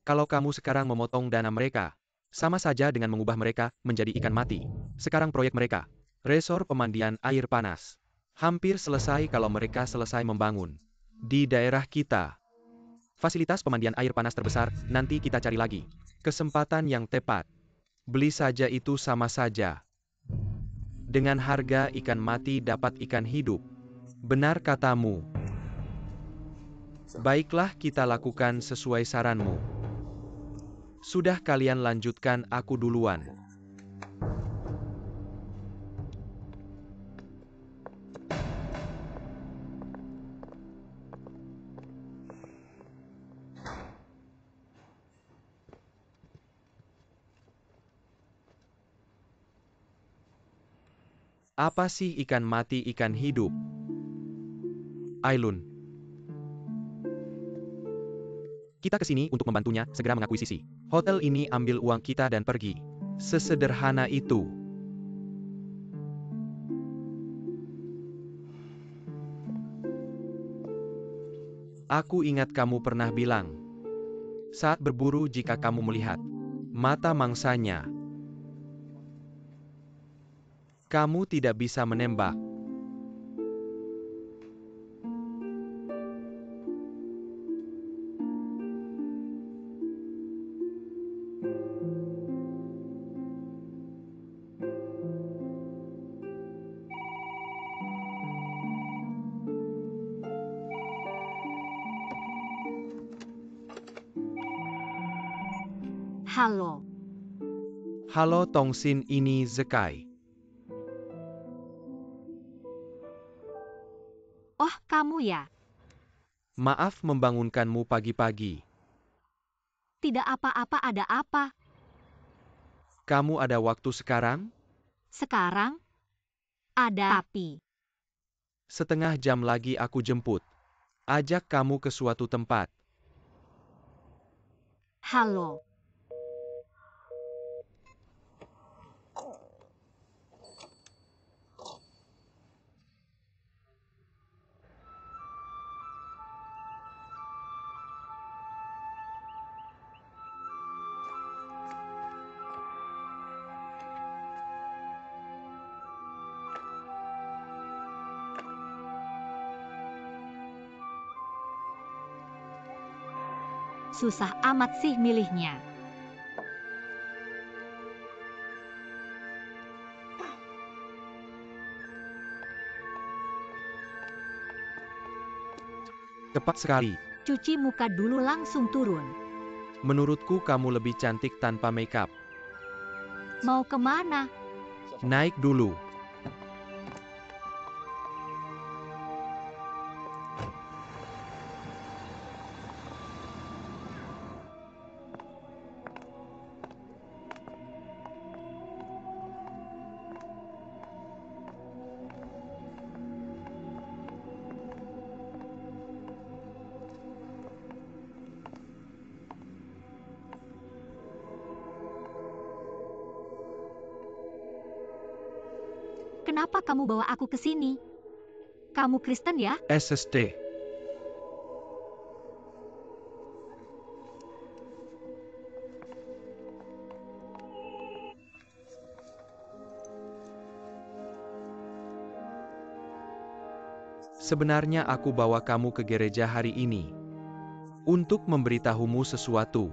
Kalau kamu sekarang memotong dana mereka, sama saja dengan mengubah mereka menjadi ikan mati. Sekarang proyek mereka, resor pemandian air panas, hampir selesai kalau mereka selesai membangun. Di daerah kita, fasilitas pemandian air panas terbesar, nanti kita cari lagi. Kesempatan yang tepat. Beli saja, itu sama saja. Dengan harga ikan mati dapat ikan hidup. Benar katamu. Baiklah, kita lakukan sesuai saranmu. Sudah, kalian lanjutkan, aku duluan. Apa sih ikan mati ikan hidup? Ailun. Kita kesini untuk membantunya segera mengakuisisi hotel ini, ambil uang kita dan pergi. Sesederhana itu. Aku ingat kamu pernah bilang, saat berburu jika kamu melihat mata mangsanya, kamu tidak bisa menembak. Halo. Halo Tongsin, ini Zekai. Oh, kamu ya? Maaf membangunkanmu pagi-pagi. Tidak apa-apa, ada apa? Kamu ada waktu sekarang? Sekarang? Ada tapi. Setengah jam lagi aku jemput. Ajak kamu ke suatu tempat. Halo. Susah amat sih milihnya. Cepat sekali. Cuci muka dulu langsung turun. Menurutku kamu lebih cantik tanpa makeup. Mau kemana? Naik dulu. Kenapa kamu bawa aku ke sini? Kamu Kristen ya? SST. Sebenarnya aku bawa kamu ke gereja hari ini untuk memberitahumu sesuatu.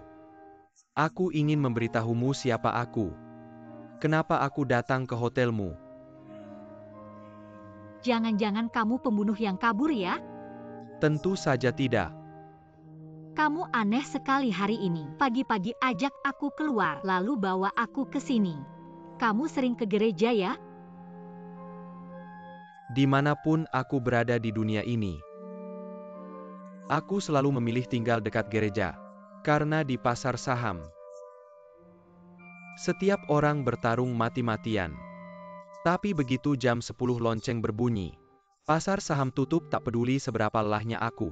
Aku ingin memberitahumu siapa aku. Kenapa aku datang ke hotelmu? Jangan-jangan kamu pembunuh yang kabur ya? Tentu saja tidak. Kamu aneh sekali hari ini. Pagi-pagi ajak aku keluar, lalu bawa aku ke sini. Kamu sering ke gereja ya? Dimanapun aku berada di dunia ini, aku selalu memilih tinggal dekat gereja. Karena di pasar saham, setiap orang bertarung mati-matian. Tapi begitu jam 10 lonceng berbunyi, pasar saham tutup, tak peduli seberapa lelahnya aku.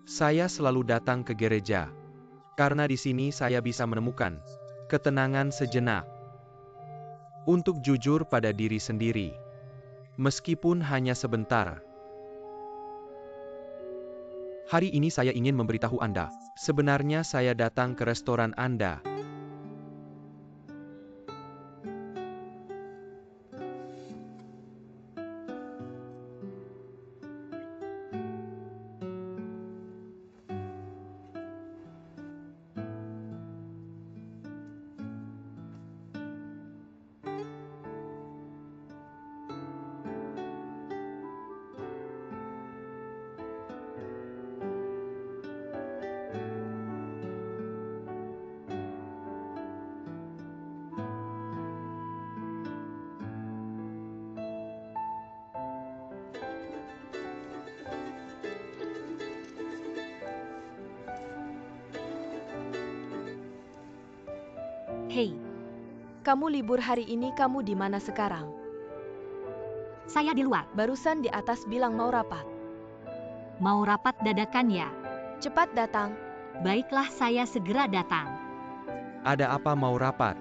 Saya selalu datang ke gereja. Karena di sini saya bisa menemukan ketenangan sejenak. Untuk jujur pada diri sendiri. Meskipun hanya sebentar. Hari ini saya ingin memberitahu Anda. Sebenarnya saya datang ke restoran Anda. Hei, Kamu libur hari ini, kamu di mana sekarang? saya di luar. Barusan di atas bilang mau rapat. Mau rapat dadakan ya? Cepat datang. Baiklah, saya segera datang. Ada apa mau rapat?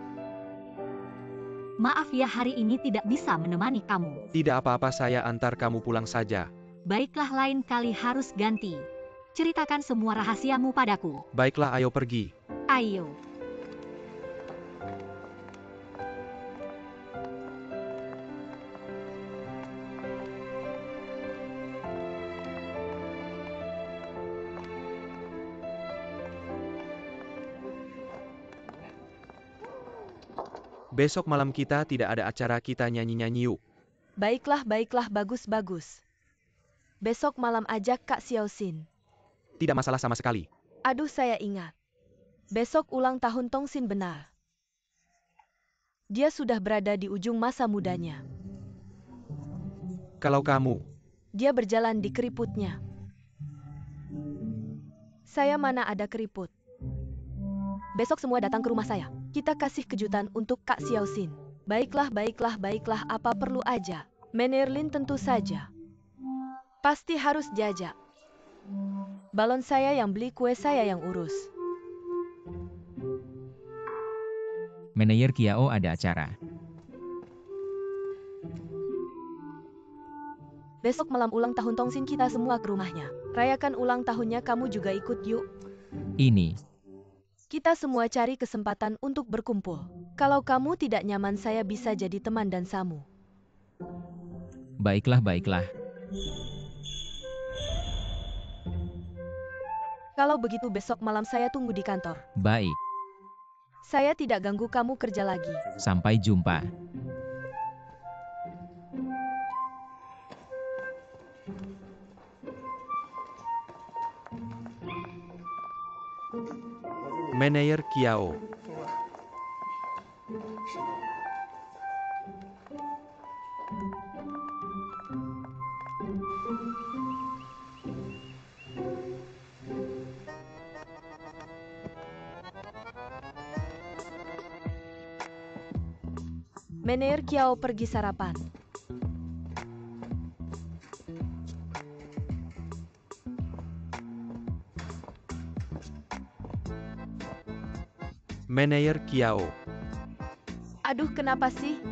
Maaf ya, hari ini tidak bisa menemani kamu. Tidak apa-apa, saya antar kamu pulang saja. Baiklah, lain kali harus ganti. Ceritakan semua rahasiamu padaku. Baiklah, ayo pergi. Ayo. Besok malam kita tidak ada acara, kita nyanyi-nyanyi yuk. Baiklah, baiklah, bagus-bagus. Besok malam ajak Kak Xiaoxin. Tidak masalah sama sekali. Aduh, saya ingat. Besok ulang tahun Tongsin benar. Dia sudah berada di ujung masa mudanya. Kalau kamu, Dia berjalan di keriputnya. Saya mana ada keriput. Besok semua datang ke rumah saya. Kita kasih kejutan untuk Kak Xiaoxin. Baiklah, baiklah, baiklah, apa perlu aja. Menerlin tentu saja. Pasti harus diajak. Balon saya yang beli, kue saya yang urus. Manajer Kiao ada acara. Besok malam ulang tahun Tongsin, kita semua ke rumahnya. Rayakan ulang tahunnya, kamu juga ikut yuk. Ini, Kita semua cari kesempatan untuk berkumpul. Kalau kamu tidak nyaman, saya bisa jadi teman dan Samu. baiklah baiklah. Kalau begitu besok malam saya tunggu di kantor. Baik, Saya tidak ganggu kamu kerja lagi. sampai jumpa. manajer Kiao. Manajer Kiao pergi sarapan. Manajer Kiao. Aduh, kenapa sih?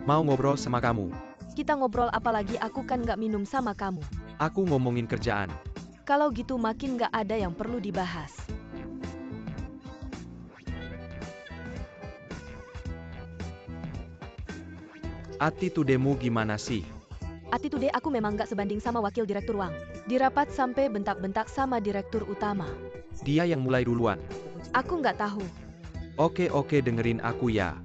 Mau ngobrol sama kamu. Kita ngobrol apa lagi, aku kan nggak minum sama kamu. Aku ngomongin kerjaan. Kalau gitu makin nggak ada yang perlu dibahas. Attitudemu gimana sih? Attitude aku memang nggak sebanding sama wakil direktur Wang. Di rapat sampai bentak-bentak sama direktur utama. Dia yang mulai duluan. Aku nggak tahu. Oke, dengerin aku ya.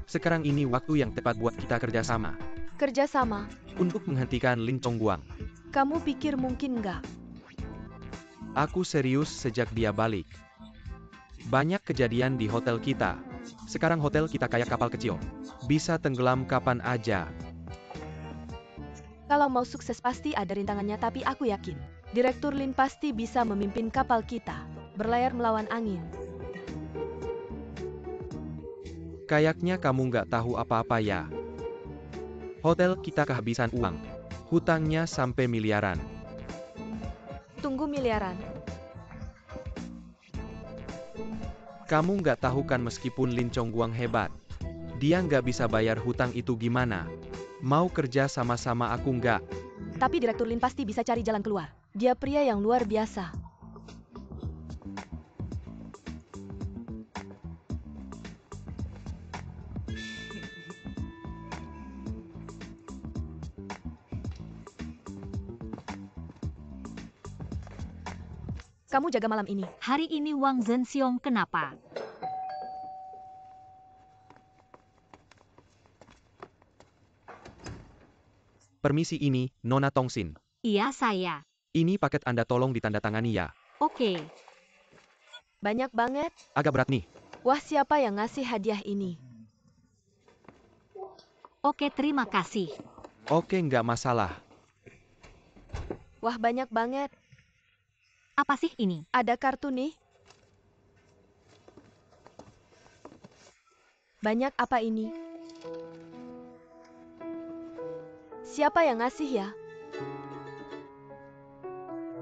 Sekarang ini waktu yang tepat buat kita kerjasama. Kerjasama. Untuk menghentikan Lin Chongguang. Kamu pikir mungkin nggak? Aku serius sejak dia balik. Banyak kejadian di hotel kita. Sekarang hotel kita kayak kapal kecil. Bisa tenggelam kapan aja. Kalau mau sukses pasti ada rintangannya, tapi aku yakin Direktur Lin pasti bisa memimpin kapal kita berlayar melawan angin. Kayaknya kamu nggak tahu apa-apa ya. Hotel kita kehabisan uang. Hutangnya sampai miliaran. Tunggu, miliaran? Kamu nggak tahu kan, meskipun Lin Chongguang hebat, dia nggak bisa bayar hutang itu gimana? Mau kerja sama-sama aku nggak? Tapi Direktur Lin pasti bisa cari jalan keluar. Dia pria yang luar biasa. Kamu jaga malam ini. Hari ini Wang Zhenxiong kenapa? Permisi, ini Nona Tongsin. Iya, saya. Ini paket Anda, tolong ditandatangani ya. Oke. Banyak banget. Agak berat nih. Wah, siapa yang ngasih hadiah ini? Oke, terima kasih. Oke, nggak masalah. Wah, banyak banget. Apa sih ini? Ada kartu nih. Banyak apa ini? Siapa yang ngasih ya?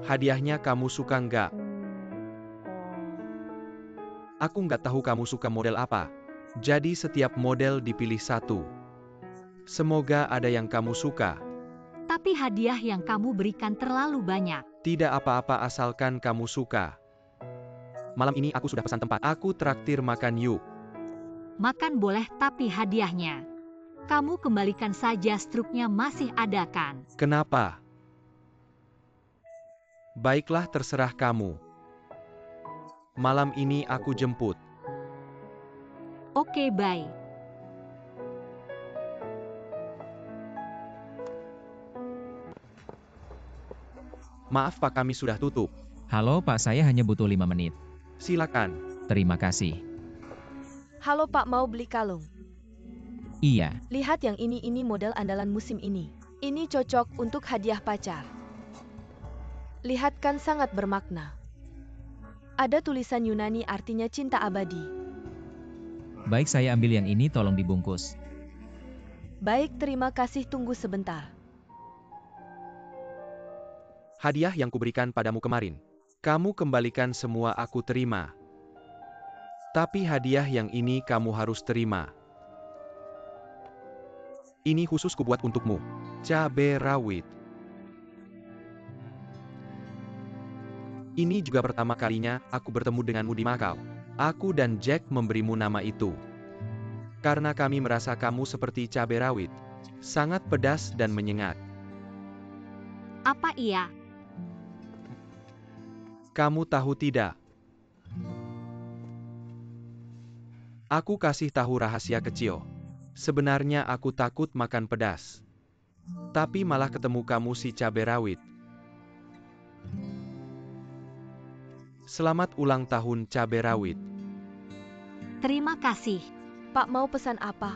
Hadiahnya kamu suka nggak? Aku nggak tahu kamu suka model apa. Jadi setiap model dipilih satu. Semoga ada yang kamu suka. Tapi hadiah yang kamu berikan terlalu banyak. Tidak apa-apa asalkan kamu suka. Malam ini aku sudah pesan tempat. Aku traktir makan yuk. Makan boleh, tapi hadiahnya. Kamu kembalikan saja, struknya masih ada kan? Kenapa? Baiklah, terserah kamu. Malam ini aku jemput. Oke, bye. Maaf Pak, kami sudah tutup. Halo Pak, saya hanya butuh 5 menit. Silakan. Terima kasih. Halo Pak, mau beli kalung? Iya, Lihat yang ini model andalan musim ini. Ini cocok untuk hadiah pacar. Lihat kan sangat bermakna. Ada tulisan Yunani artinya cinta abadi. baik saya ambil yang ini tolong dibungkus. Baik, terima kasih, tunggu sebentar. Hadiah yang kuberikan padamu kemarin. Kamu kembalikan semua aku terima. Tapi hadiah yang ini kamu harus terima. Ini khusus kubuat untukmu. Cabe rawit. Ini juga pertama kalinya aku bertemu denganmu di Makau. Aku dan Jack memberimu nama itu. Karena kami merasa kamu seperti cabai rawit. Sangat pedas dan menyengat. Apa iya? Kamu tahu tidak? Aku kasih tahu rahasia kecil. Sebenarnya aku takut makan pedas. Tapi malah ketemu kamu si cabai rawit. Selamat ulang tahun cabai rawit. Terima kasih. Pak, mau pesan apa?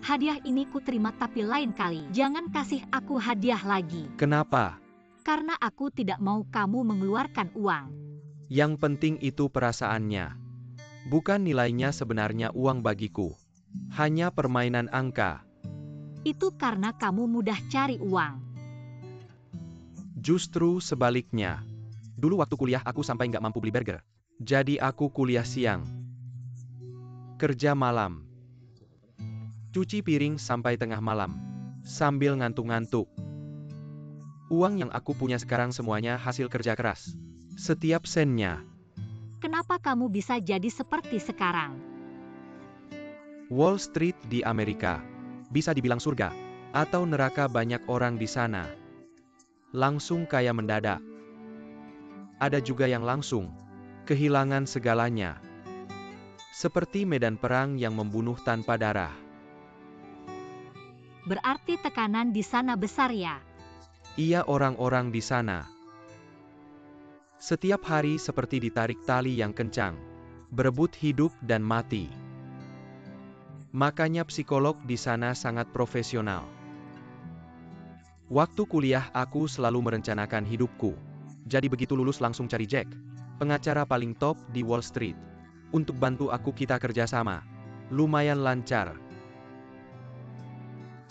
Hadiah ini ku terima tapi lain kali. Jangan kasih aku hadiah lagi. Kenapa? Karena aku tidak mau kamu mengeluarkan uang. Yang penting itu perasaannya. Bukan nilainya sebenarnya uang bagiku. Hanya permainan angka. Itu karena kamu mudah cari uang. Justru sebaliknya. Dulu waktu kuliah aku sampai nggak mampu beli burger. Jadi aku kuliah siang. Kerja malam. Cuci piring sampai tengah malam. Sambil ngantuk-ngantuk. Uang yang aku punya sekarang semuanya hasil kerja keras. Setiap sennya. Kenapa kamu bisa jadi seperti sekarang? Wall Street di Amerika. Bisa dibilang surga. Atau neraka, banyak orang di sana. Langsung kaya mendadak. Ada juga yang langsung kehilangan segalanya. Seperti medan perang yang membunuh tanpa darah. Berarti tekanan di sana besar ya? Iya, orang-orang di sana. Setiap hari seperti ditarik tali yang kencang. Berebut hidup dan mati. Makanya psikolog di sana sangat profesional. Waktu kuliah aku selalu merencanakan hidupku. Jadi begitu lulus langsung cari Jack, pengacara paling top di Wall Street. Untuk bantu aku kita kerjasama. Lumayan lancar.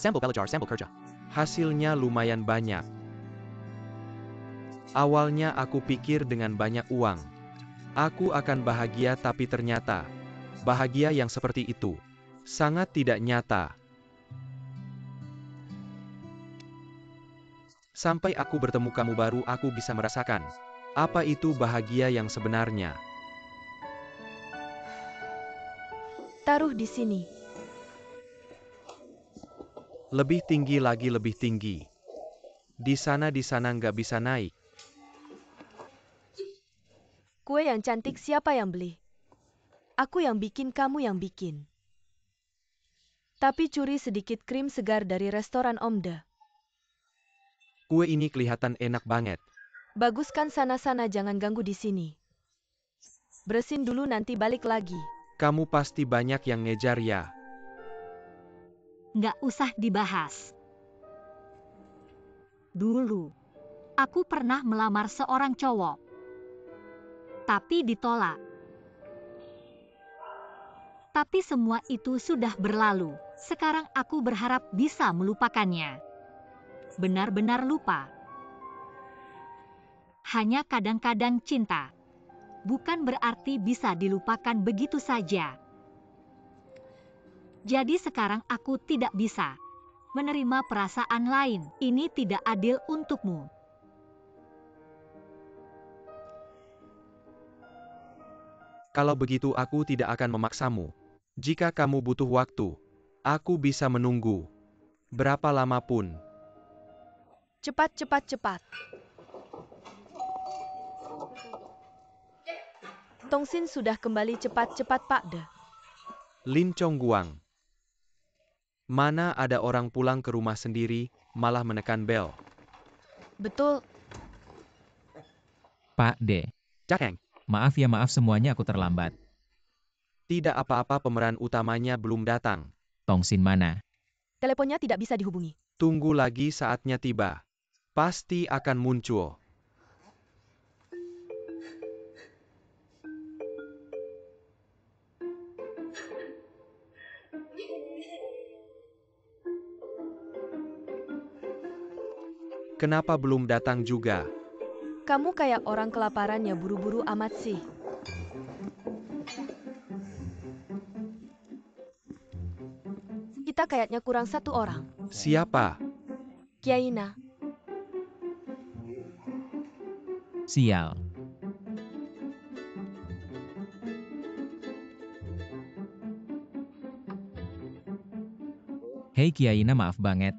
Sampel belajar, sampel kerja. Hasilnya lumayan banyak. Awalnya aku pikir dengan banyak uang aku akan bahagia, tapi ternyata bahagia yang seperti itu sangat tidak nyata. Sampai aku bertemu kamu baru aku bisa merasakan apa itu bahagia yang sebenarnya. Taruh di sini. Lebih tinggi lagi, lebih tinggi. Di sana nggak bisa naik. Kue yang cantik siapa yang beli? Aku yang bikin, kamu yang bikin. Tapi curi sedikit krim segar dari restoran Om De. Kue ini kelihatan enak banget. Bagus kan, sana-sana jangan ganggu di sini. Bersin dulu nanti balik lagi. Kamu pasti banyak yang ngejar ya. Nggak usah dibahas. Dulu, aku pernah melamar seorang cowok. Tapi ditolak. Tapi semua itu sudah berlalu. Sekarang aku berharap bisa melupakannya. Benar-benar lupa. Hanya kadang-kadang cinta. Bukan berarti bisa dilupakan begitu saja. Jadi sekarang aku tidak bisa menerima perasaan lain. Ini tidak adil untukmu. Kalau begitu aku tidak akan memaksamu. Jika kamu butuh waktu, aku bisa menunggu. Berapa lama pun. Cepat, cepat, cepat. Tongsin sudah kembali, cepat-cepat Pak De. Lin Chongguang. Mana ada orang pulang ke rumah sendiri, malah menekan bel. Betul, Pak D. Cakeng. Maaf ya, maaf semuanya aku terlambat. Tidak apa-apa, pemeran utamanya belum datang. Tongsin mana? Teleponnya tidak bisa dihubungi. Tunggu lagi, saatnya tiba. Pasti akan muncul. Kenapa belum datang juga? Kamu kayak orang kelaparan ya, buru-buru amat sih. Kita kayaknya kurang satu orang. Siapa? Kiaina. Sial. Hei Kiaina, maaf banget.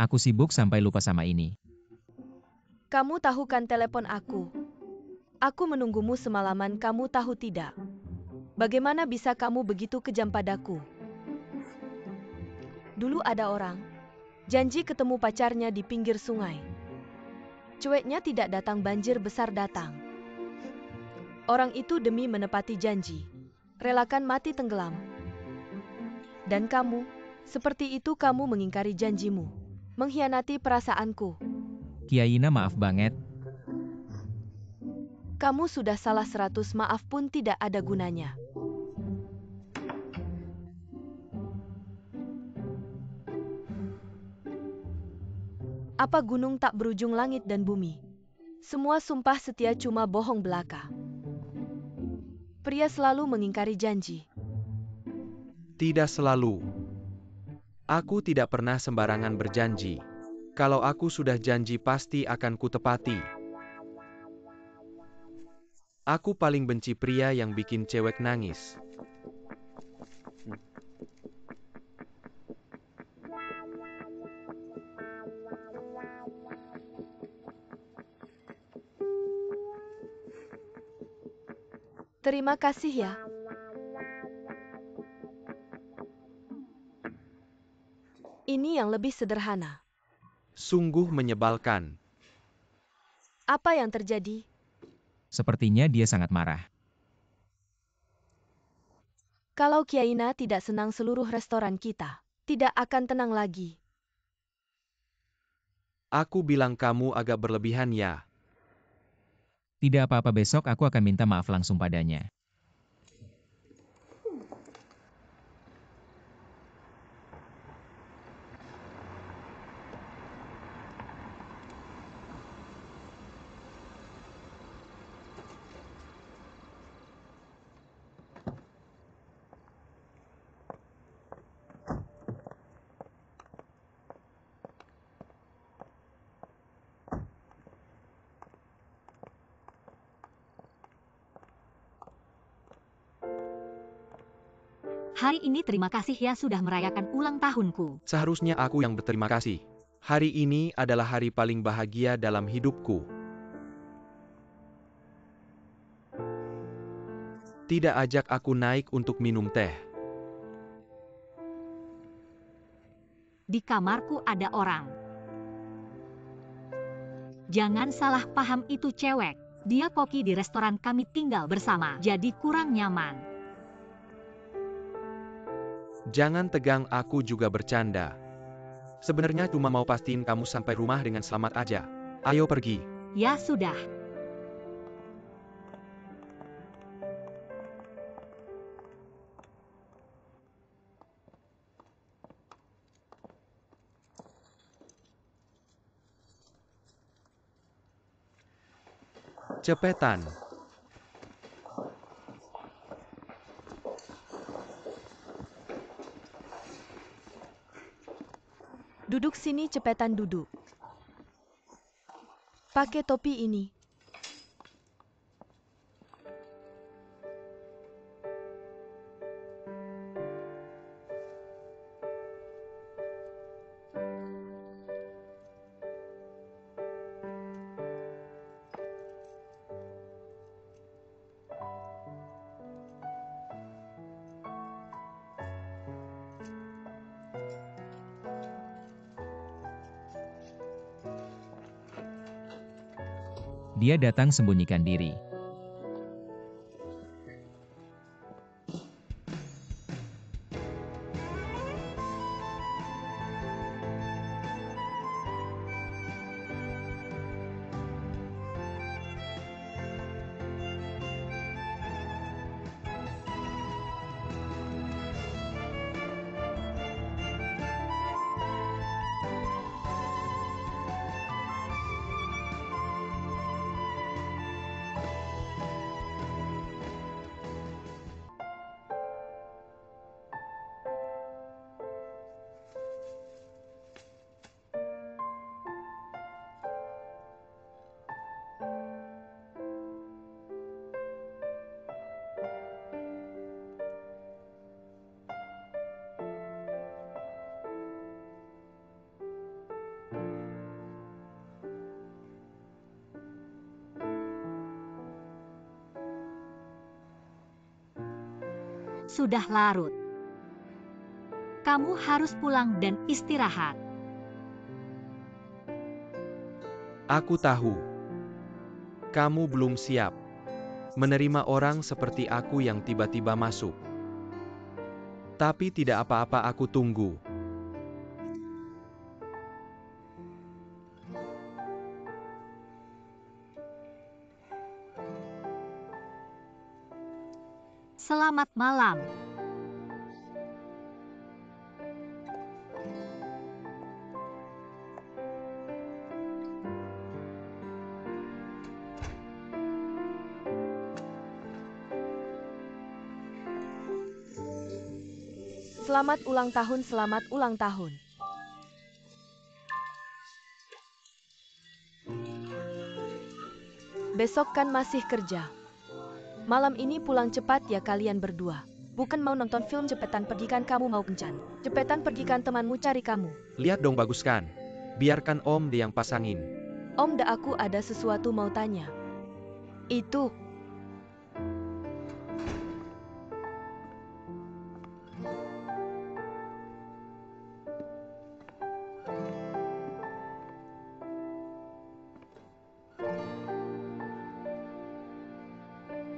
Aku sibuk sampai lupa sama ini. Kamu tahu kan telepon aku? Aku menunggumu semalaman, kamu tahu tidak? Bagaimana bisa kamu begitu kejam padaku? Dulu ada orang, janji ketemu pacarnya di pinggir sungai. Cueknya tidak datang, banjir besar datang. Orang itu demi menepati janji, relakan mati tenggelam. Dan kamu, seperti itu kamu mengingkari janjimu, mengkhianati perasaanku. Kiaina, maaf banget. Kamu sudah salah 100, maaf pun tidak ada gunanya. Apa gunung tak berujung, langit dan bumi? Semua sumpah setia cuma bohong belaka. Pria selalu mengingkari janji. Tidak selalu. Aku tidak pernah sembarangan berjanji. Kalau aku sudah janji pasti akan kutepati. Aku paling benci pria yang bikin cewek nangis. Terima kasih ya. Ini yang lebih sederhana. Sungguh menyebalkan. Apa yang terjadi? Sepertinya dia sangat marah. Kalau Kiaina tidak senang, seluruh restoran kita tidak akan tenang lagi. Aku bilang kamu agak berlebihan ya. Tidak apa-apa, besok aku akan minta maaf langsung padanya. Hari ini terima kasih ya sudah merayakan ulang tahunku. Seharusnya aku yang berterima kasih. Hari ini adalah hari paling bahagia dalam hidupku. Tidak ajak aku naik untuk minum teh. Di kamarku ada orang. Jangan salah paham, itu cewek. Dia koki di restoran kami tinggal bersama, jadi kurang nyaman. Jangan tegang, aku juga bercanda. Sebenarnya cuma mau pastiin kamu sampai rumah dengan selamat aja. Ayo pergi. Ya sudah. Cepetan. Duduk sini, cepetan duduk. Pakai topi ini. Dia datang sembunyikan diri. sudah larut. Kamu harus pulang dan istirahat. Aku tahu. Kamu belum siap menerima orang seperti aku yang tiba-tiba masuk. Tapi tidak apa-apa, aku tunggu. Selamat malam. Selamat ulang tahun, selamat ulang tahun. Besok kan masih kerja. Malam ini pulang cepat ya kalian berdua. Bukan mau nonton film cepetan pergikan kamu mau kencan. Cepetan pergikan temanmu cari kamu. Lihat dong, bagus kan? Biarkan Om yang pasangin. Om da aku ada sesuatu mau tanya. Itu.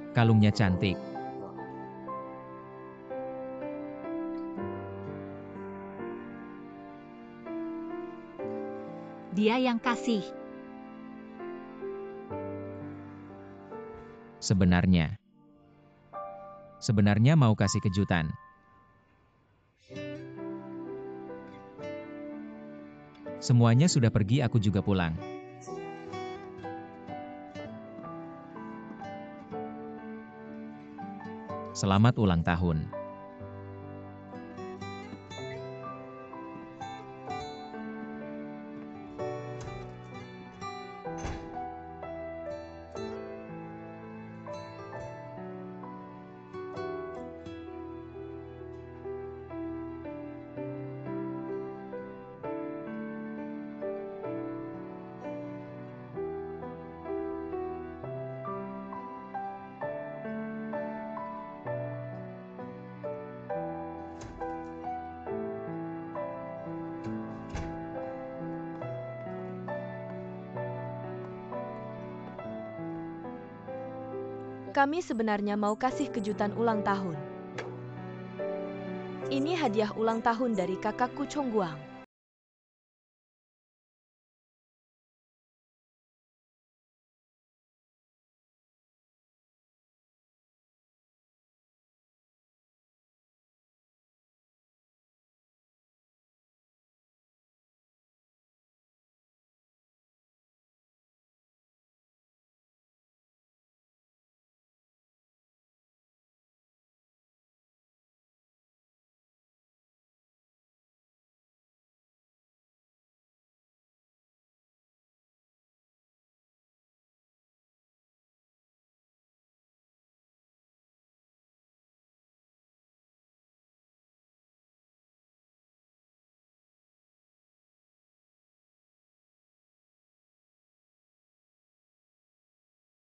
Kalungnya cantik. Dia yang kasih. Sebenarnya mau kasih kejutan. Semuanya sudah pergi, aku juga pulang. Selamat ulang tahun. Kami sebenarnya mau kasih kejutan ulang tahun. Ini hadiah ulang tahun dari kakakku Chongguang.